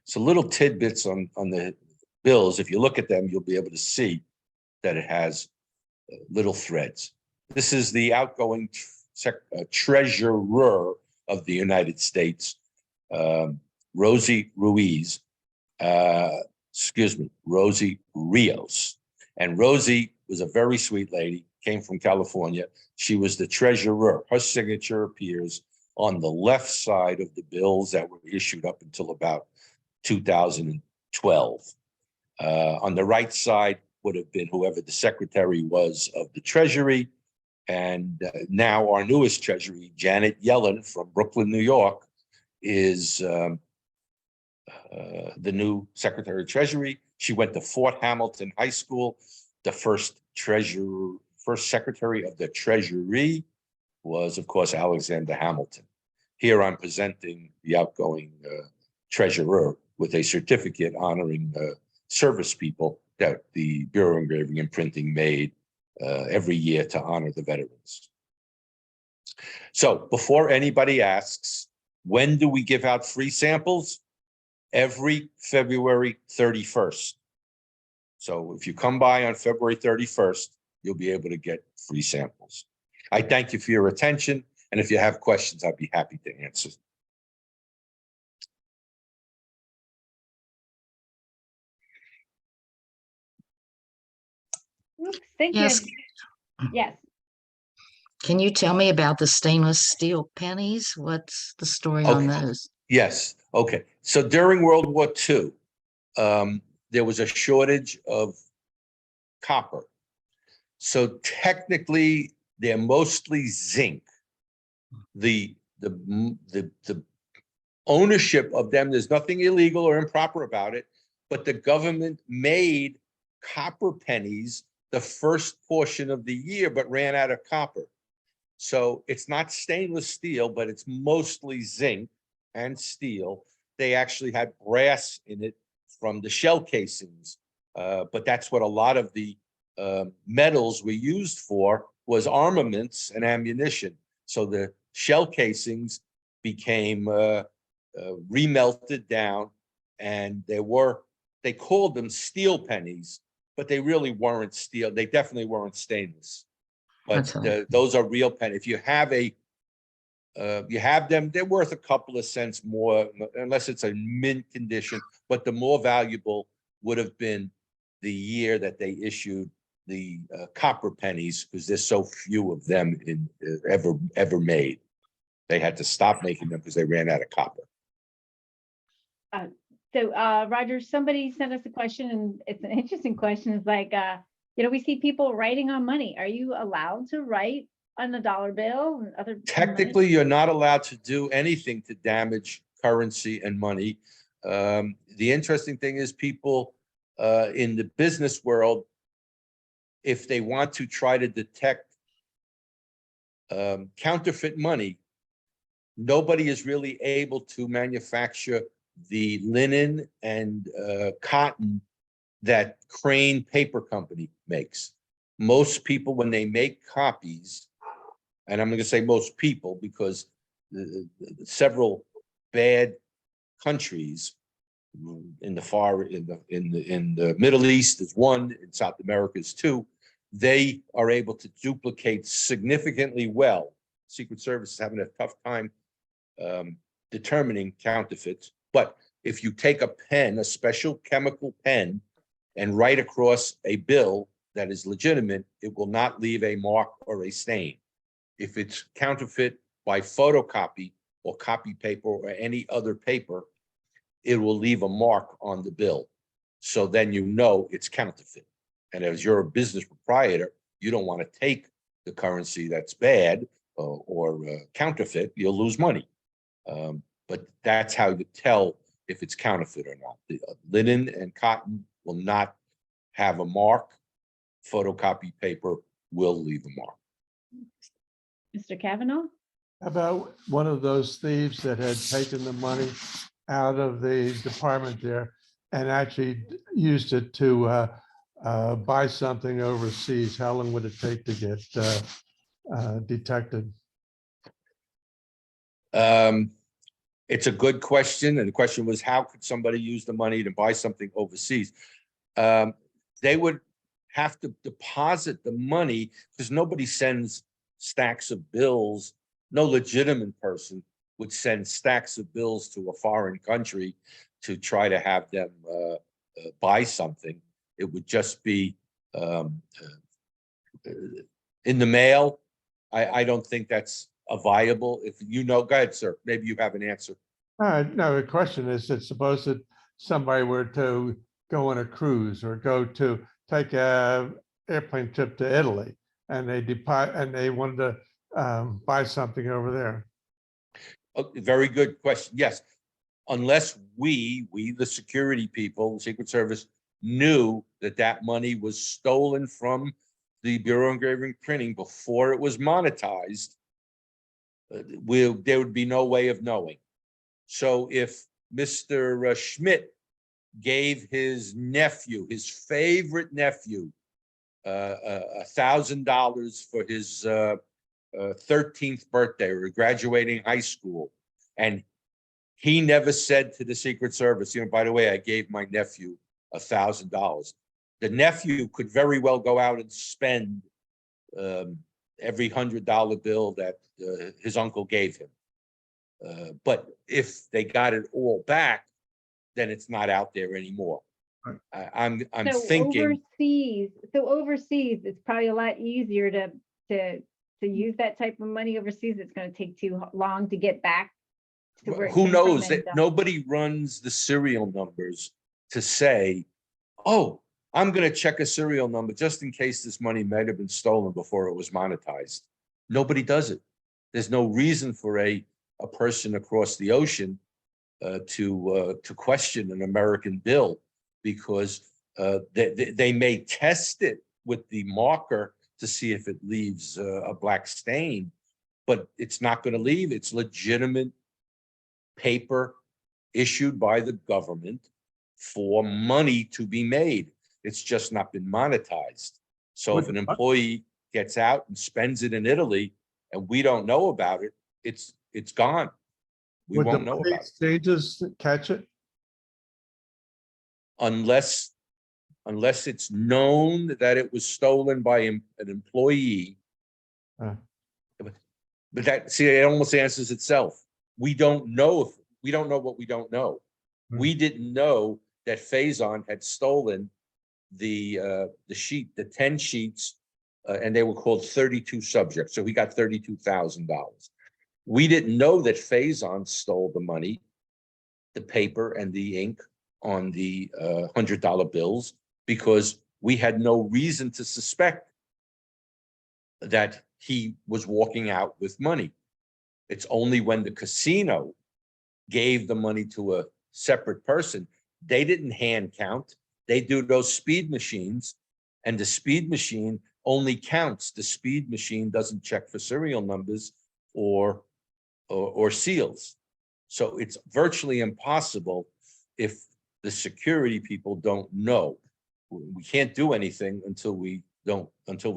So little tidbits on the bills. If you look at them, you'll be able to see that it has little threads. This is the outgoing treasurer of the United States, Rosie Ruiz, Rosie Rios. And Rosie was a very sweet lady, came from California. She was the treasurer. Her signature appears on the left side of the bills that were issued up until about 2012. On the right side would have been whoever the secretary was of the Treasury. And now our newest Treasury, Janet Yellen from Brooklyn, New York, is the new Secretary of Treasury. She went to Fort Hamilton High School. The first Secretary of the Treasury was, of course, Alexander Hamilton. Here I'm presenting the outgoing treasurer with a certificate honoring service people that the Bureau of Engraving and Printing made every year to honor the veterans. So before anybody asks, when do we give out free samples? Every February 31st. So if you come by on February 31st, you'll be able to get free samples. I thank you for your attention. And if you have questions, I'd be happy to answer. Oops, thank Yes. you. Yes. Can you tell me about the stainless steel pennies? What's the story on those? Yes. Okay. So during World War II, there was a shortage of copper. So technically, they're mostly zinc. The ownership of them, there's nothing illegal or improper about it, but the government made copper pennies the first portion of the year, but ran out of copper. So it's not stainless steel, but it's mostly zinc and steel. They actually had brass in it from the shell casings, but that's what a lot of the metals were used for, was armaments and ammunition. So the shell casings became remelted down, and they called them steel pennies, but they really weren't steel. They definitely weren't stainless. But those are real pennies. If you have you have them, they're worth a couple of cents more, unless it's a mint condition. But the more valuable would have been the year that they issued the copper pennies, because there's so few of them ever made. They had to stop making them because they ran out of copper. So Roger, somebody sent us a question, and it's an interesting question. It's like, we see people writing on money. Are you allowed to write on a dollar bill and other? Technically, you're not allowed to do anything to damage currency and money. The interesting thing is people in the business world, if they want to try to detect counterfeit money, nobody is really able to manufacture the linen and cotton that Crane Paper Company makes. Most people, when they make copies, and I'm going to say most people because several bad countries in the Middle East is one, in South America is two, they are able to duplicate significantly well. Secret Service is having a tough time determining counterfeits. But if you take a pen, a special chemical pen, and write across a bill that is legitimate, it will not leave a mark or a stain. If it's counterfeit by photocopy or copy paper or any other paper, it will leave a mark on the bill. So then you know it's counterfeit. And as you're a business proprietor, you don't want to take the currency that's bad or counterfeit, you'll lose money. But that's how you tell if it's counterfeit or not. The linen and cotton will not have a mark. Photocopy paper will leave a mark. Mr. Kavanaugh? How about one of those thieves that had taken the money out of the department there and actually used it to buy something overseas? How long would it take to get detected? It's a good question. And the question was, how could somebody use the money to buy something overseas? They would have to deposit the money because nobody sends stacks of bills. No legitimate person would send stacks of bills to a foreign country to try to have them buy something. It would just be in the mail. I don't think that's a viable. If you know, go ahead, sir. Maybe you have an answer. No, the question is that suppose that somebody were to go on a cruise or go to take a airplane trip to Italy and they depart and they wanted to buy something over there. Very good question. Yes, unless we, the security people, the Secret Service, knew that that money was stolen from the Bureau of Engraving and Printing before it was monetized, there would be no way of knowing. So if Mr. Schmidt gave his nephew, his favorite nephew, $1,000 for his 13th birthday or graduating high school, and he never said to the Secret Service, you know, by the way, I gave my nephew $1,000. The nephew could very well go out and spend every $100 bill that his uncle gave him. But if they got it all back, then it's not out there anymore. I'm So thinking overseas, it's probably a lot easier to use that type of money overseas. It's going to take too long to get back to where it who came from knows and that done. nobody runs the serial numbers to say, oh, I'm going to check a serial number just in case this money might have been stolen before it was monetized. Nobody does it. There's no reason for a person across the ocean to question an American bill because they may test it with the marker to see if it leaves a black stain, but it's not going to leave. It's legitimate paper issued by the government for money to be made. It's just not been monetized. So if an employee gets out and spends it in Italy and we don't know about it, it's gone. We won't know about it. Exchanges catch it? Unless it's known that it was stolen by an employee. But that, see, it almost answers itself. We don't know what we don't know. We didn't know that Faison had stolen the 10 sheets, and they were called 32 subjects. So he got $32,000. We didn't know that Faison stole the money, the paper and the ink on the $100 bills because we had no reason to suspect that he was walking out with money. It's only when the casino gave the money to a separate person, they didn't hand count. They do those speed machines, and the speed machine only counts. The speed machine doesn't check for serial numbers or seals. So it's virtually impossible if the security people don't know. We can't do anything until we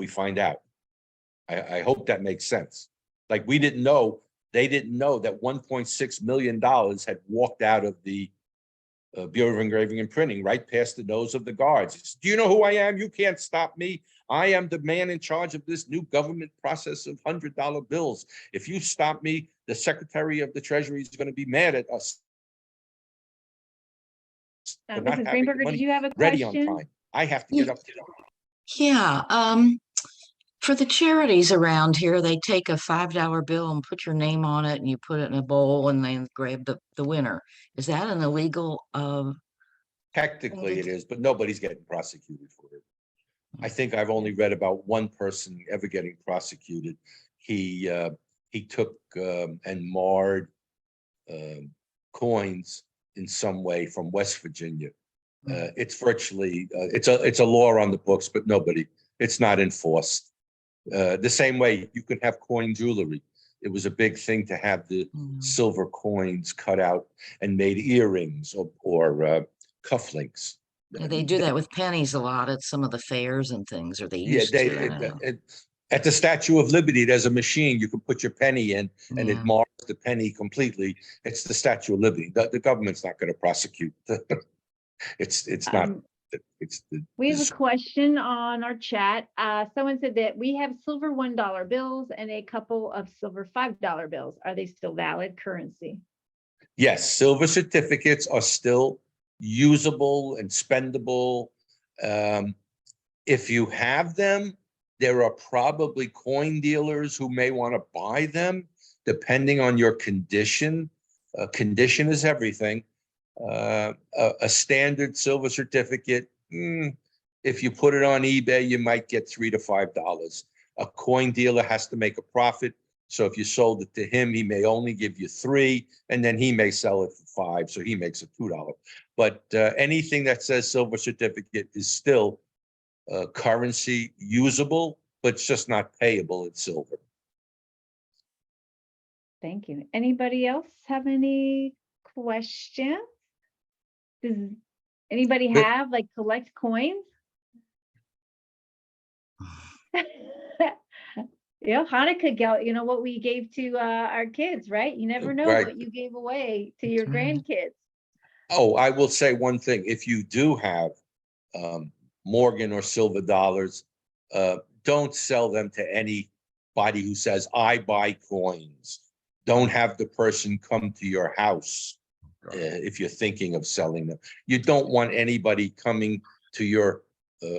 find out. I hope that makes sense. Like we didn't know, they didn't know that $1.6 million had walked out of the Bureau of Engraving and Printing right past the nose of the guards. Do you know who I am? You can't stop me. I am the man in charge of this new government process of $100 bills. If you stop me, the Secretary of the Treasury is going to be mad at us. Mrs. Greenberger, did you have a Ready on question? time. I have to get up to Yeah, for the charities around here, they take a $5 bill and put your name on it and you put it in a bowl and then grab the winner. Is that an illegal? Technically it is, but nobody's getting prosecuted for it. I think I've only read about one person ever getting prosecuted. He took and marred coins in some way from West Virginia. It's virtually it's a law on the books, but it's not enforced. The same way you can have coin jewelry. It was a big thing to have the silver coins cut out and made earrings or cufflinks. Yeah, they do that with pennies a lot at some of the fairs and things, or they Yeah, used to. at the Statue of Liberty, there's a machine you can put your penny in and Yeah. it marks the penny completely. It's the Statue of Liberty. The government's not going to prosecute. It's not certificates. We have a question on our chat. Someone said that we have silver $1 bills and a couple of silver $5 bills. Are they still valid currency? Yes, silver certificates are still usable and spendable. If you have them, there are probably coin dealers who may want to buy them, depending on your condition. Condition is everything. A standard silver certificate, if you put it on eBay, you might get $3 to $5. A coin dealer has to make a profit. So if you sold it to him, he may only give you $3, and then he may sell it for $5, so he makes a $2. But anything that says silver certificate is still currency usable, but it's just not payable in silver. Thank you. Anybody else have any questions? Does anybody But- have like collect coins? Yeah, Hanukkah, you know what we gave to our kids, right? You never know Right. what you gave away to your That's right. grandkids. Oh, I will say one thing. If you do have Morgan or silver dollars, don't sell them to anybody who says, I buy coins. Don't have the person come to your house if you're thinking of selling them. You don't want anybody coming to your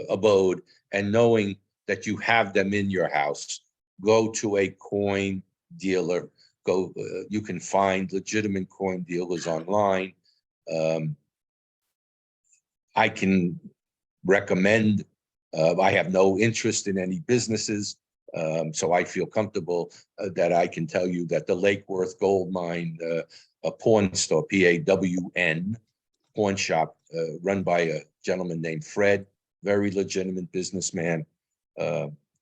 abode and knowing that you have them in your house. Go to a coin dealer. You can find legitimate coin dealers online. I can recommend, I have no interest in any businesses, so I feel comfortable that I can tell you that the Lake Worth Gold Mine, a pawn store, PAWN, pawn shop, run by a gentleman named Fred, very legitimate businessman.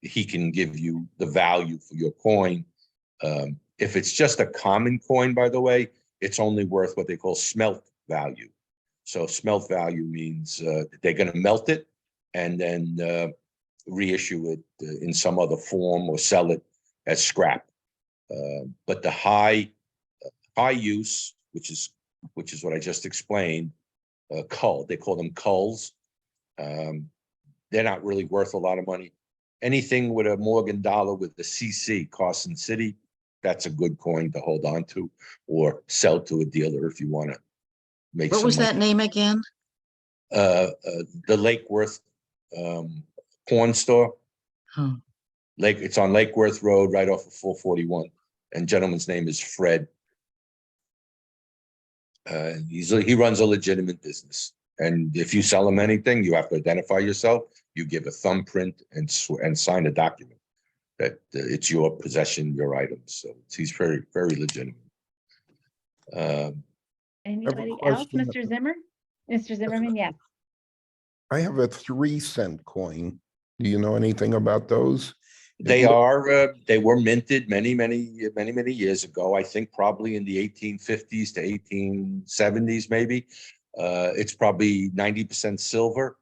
He can give you the value for your coin. If it's just a common coin, by the way, it's only worth what they call smelt value. So smelt value means they're going to melt it and then reissue it in some other form or sell it as scrap. But the high use, which is what I just explained, cull, they call them culls. They're not really worth a lot of money. Anything with a Morgan dollar with the CC, Carson City, that's a good coin to hold on to or sell to a dealer if you want to make What some was money. that name again? The Lake Worth pawn store. Huh. It's on Lake Worth Road, right off of 441. And gentleman's name is Fred. He runs a legitimate business. And if you sell him anything, you have to identify yourself. You give a thumbprint and sign a document that it's your possession, your items. So he's very, very legitimate. Anybody else? question. Mr. Zimmer? Mr. Zimmerman, yes. I have a 3-cent coin. Do you know anything about those? They were minted many years ago. I think probably in the 1850s to 1870s, maybe. It's probably 90% silver.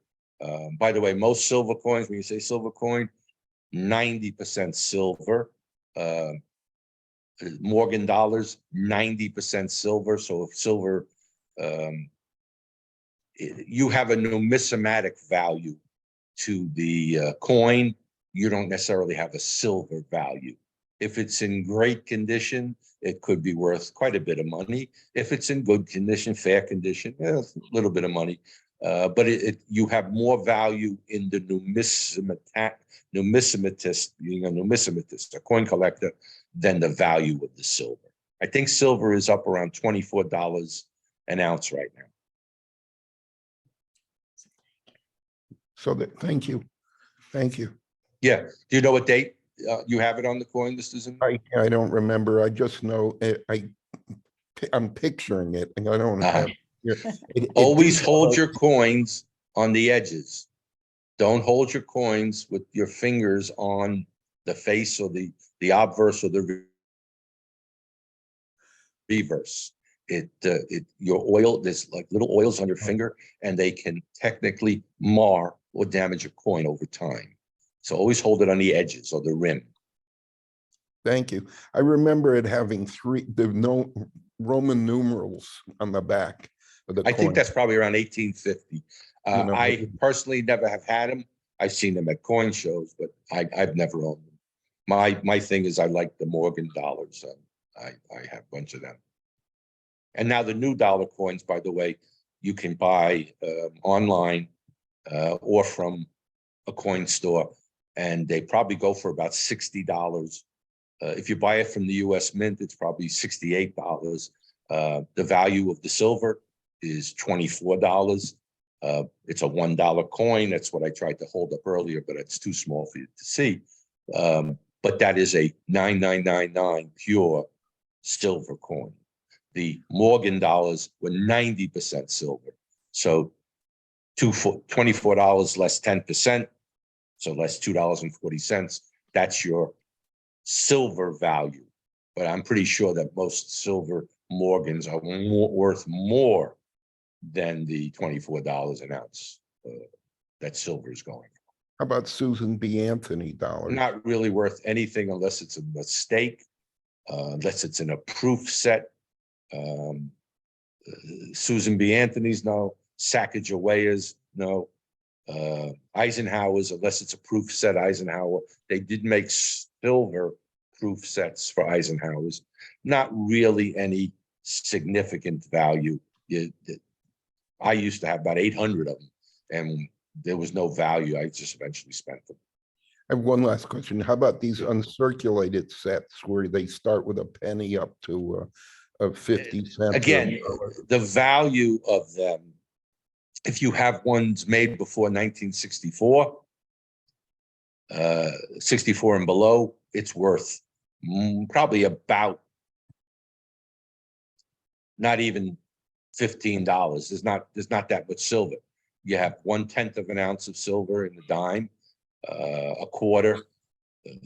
By the way, most silver coins, when you say silver coin, 90% silver. Morgan dollars, 90% silver. So if silver, you have a numismatic value to the coin, you don't necessarily have a silver value. If it's in great condition, it could be worth quite a bit of money. If it's in good condition, fair condition, a little bit of money. But you have more value in the numismatist, being a numismatist, a coin collector, than the value of the silver. I think silver is up around $24 an ounce right now. So thank you. Thank you. Yeah. Do you know what date you have it on the coin, Mr. Zimmer? I don't remember. I just know I'm picturing it and I don't have. Always hold your coins on the edges. Don't hold your coins with your fingers on the face or the obverse or the reverse. Your oil, there's like little oils on your finger, and they can technically mar or damage your coin over time. So always hold it on the edges or the rim. Thank you. I remember it having no Roman numerals on the back of the I coin. think that's probably around 1850. You know, I personally never have had them. I've seen them at coin shows, but I've never owned them. My thing is I like the Morgan dollars. I have a bunch of them. And now the new dollar coins, by the way, you can buy online or from a coin store, and they probably go for about $60. If you buy it from the US Mint, it's probably $68. The value of the silver is $24. It's a $1 coin. That's what I tried to hold up earlier, but it's too small for you to see. But that is a 9999 pure silver coin. The Morgan dollars were 90% silver. So $24 less 10%, so less $2.40. That's your silver value. But I'm pretty sure that most silver Morgans are worth more than the $24 an ounce that silver is going for. how about Susan B. Anthony dollars? Not really worth anything unless it's a mistake, unless it's in a proof set. Susan B. Anthony's, no. Sacagawea's, no. Eisenhower's, unless it's a proof set, Eisenhower. They did make silver proof sets for Eisenhower's. Not really any significant value. I used to have about 800 of them, and there was no value. I just eventually spent them. I have one last question. How about these uncirculated sets where they start with a penny up to 50 cents? Again, the value of them, if you have ones made before 1964, 64 and below, it's worth probably about not even $15. There's not that much silver. You have 1/10 of an ounce of silver in the dime, a quarter.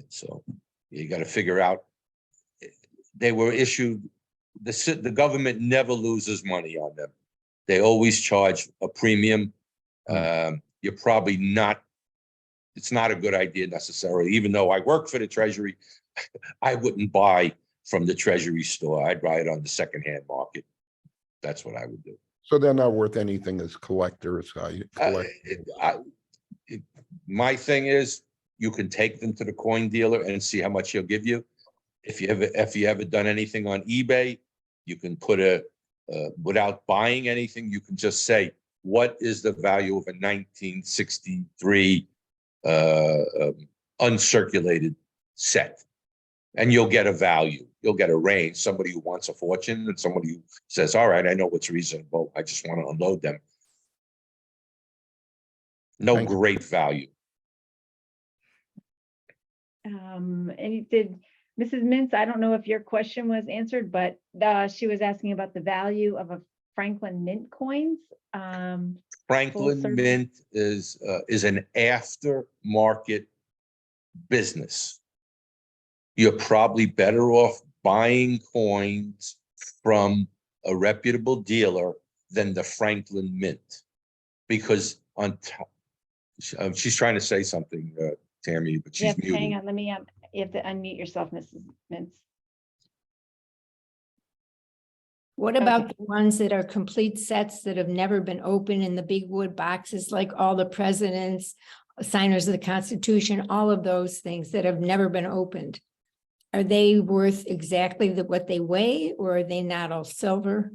So you got to figure out. They were issued. The government never loses money on them. They always charge a premium. You're probably not. It's not a good idea necessarily. Even though I work for the Treasury, I wouldn't buy from the Treasury store. I'd buy it on the secondhand market. That's what I would do. So they're not worth anything as collectors. My thing is, you can take them to the coin dealer and see how much he'll give you. If you ever done anything on eBay, you can put without buying anything, you can just say, what is the value of a 1963 uncirculated set? And you'll get a value. You'll get a range. Somebody who wants a fortune and somebody who says, all right, I know what's reasonable. I just want to unload them. No Thank you. great value. And did Mrs. Mintz, I don't know if your question was answered, but she was asking about the value of a Franklin Mint coins. Franklin service. Mint is an aftermarket business. You're probably better off buying coins from a reputable dealer than the Franklin Mint, because on top, she's trying to say something, Tammy, but she's muted. Hang on, you have to unmute yourself, Mrs. Mintz. What about the ones that are complete sets that have never been opened in the big wood boxes, like all the presidents, signers of the Constitution, all of those things that have never been opened? Are they worth exactly what they weigh, or are they not all silver?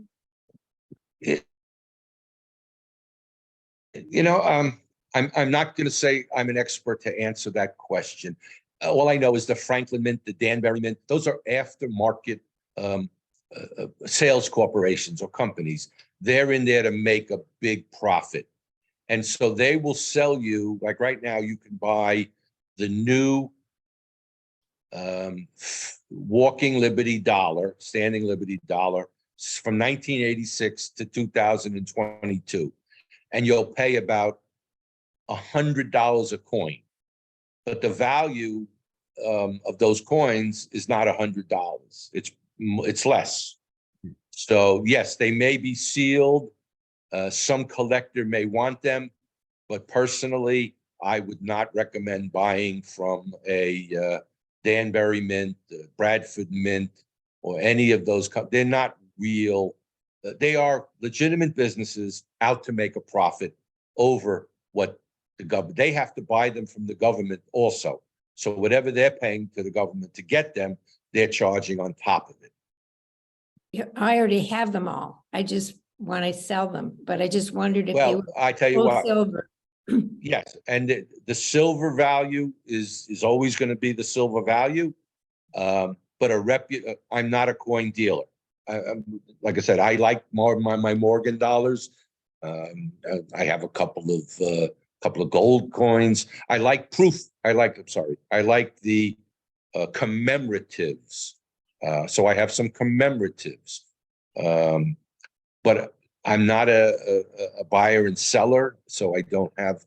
I'm not going to say I'm an expert to answer that question. All I know is the Franklin Mint, the Danbury Mint, those are aftermarket sales corporations or companies. They're in there to make a big profit. And so they will sell you, like right now, you can buy the new walking Liberty dollar, standing Liberty dollar from 1986 to 2022. And you'll pay about $100 a coin. But the value of those coins is not $100. It's less. So yes, they may be sealed. Some collector may want them, but personally, I would not recommend buying from a Danbury Mint, Bradford Mint, or any of those. They're not real. They are legitimate businesses out to make a profit. over what the government, they have to buy them from the government also. So whatever they're paying to the government to get them, they're charging on top of it. Yeah, I already have them all. I just want to sell them, but I just wondered if they Well, were I tell you full what, silver. yes, and the silver value is always going to be the silver value. But I'm not a coin dealer. Like I said, I like more my Morgan dollars. I have a couple of gold coins. I like proof. I like the commemoratives. So I have some commemoratives. But I'm not a buyer and seller, so I don't have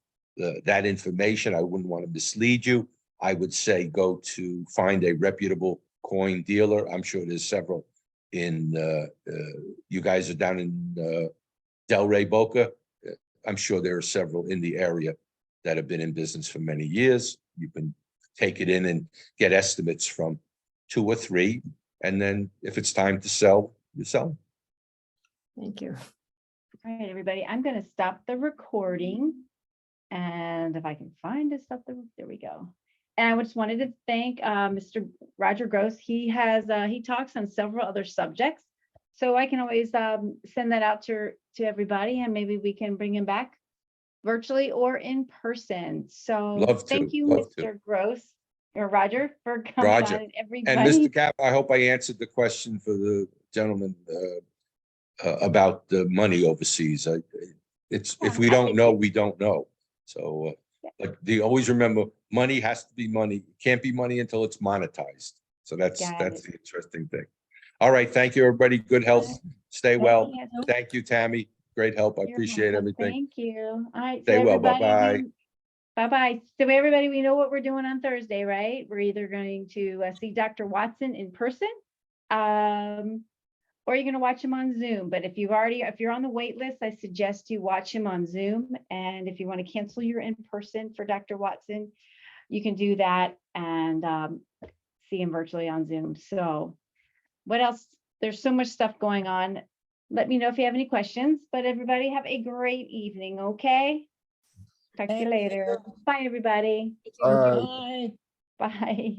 that information. I wouldn't want to mislead you. I would say go to find a reputable coin dealer. I'm sure there's several in, you guys are down in Delray, Boca. I'm sure there are several in the area that have been in business for many years. You can take it in and get estimates from 2 or 3. And then if it's time to sell, you sell. Thank you. All right, everybody, I'm going to stop the recording. And if I can find it, there we go. And I just wanted to thank Mr. Roger Gross. He talks on several other subjects. So I can always send that out to everybody, and maybe we can bring him back virtually or in person. So Love to, thank you, love to. Mr. Gross or Roger, for coming Roger. on, and And everybody. Mr. Cap, I hope I answered the question for the gentleman about the money overseas. If we don't know, we don't know. So, but always remember, money has to be money. It can't be money until it's monetized. So that's the interesting thing. All right, thank you, everybody. Good health. Stay well. Thank you, Tammy. Great help. I appreciate everything. Thank you. All right. Stay so well. everybody, Bye-bye. Bye-bye. So everybody, we know what we're doing on Thursday, right? We're either going to see Dr. Watson in person, or you're going to watch him on Zoom. But if you're on the wait list, I suggest you watch him on Zoom. And if you want to cancel your in-person for Dr. Watson, you can do that and see him virtually on Zoom. So what else? There's so much stuff going on. Let me know if you have any questions, but everybody have a great evening, okay? Talk to you later. Bye, everybody. Bye. Bye.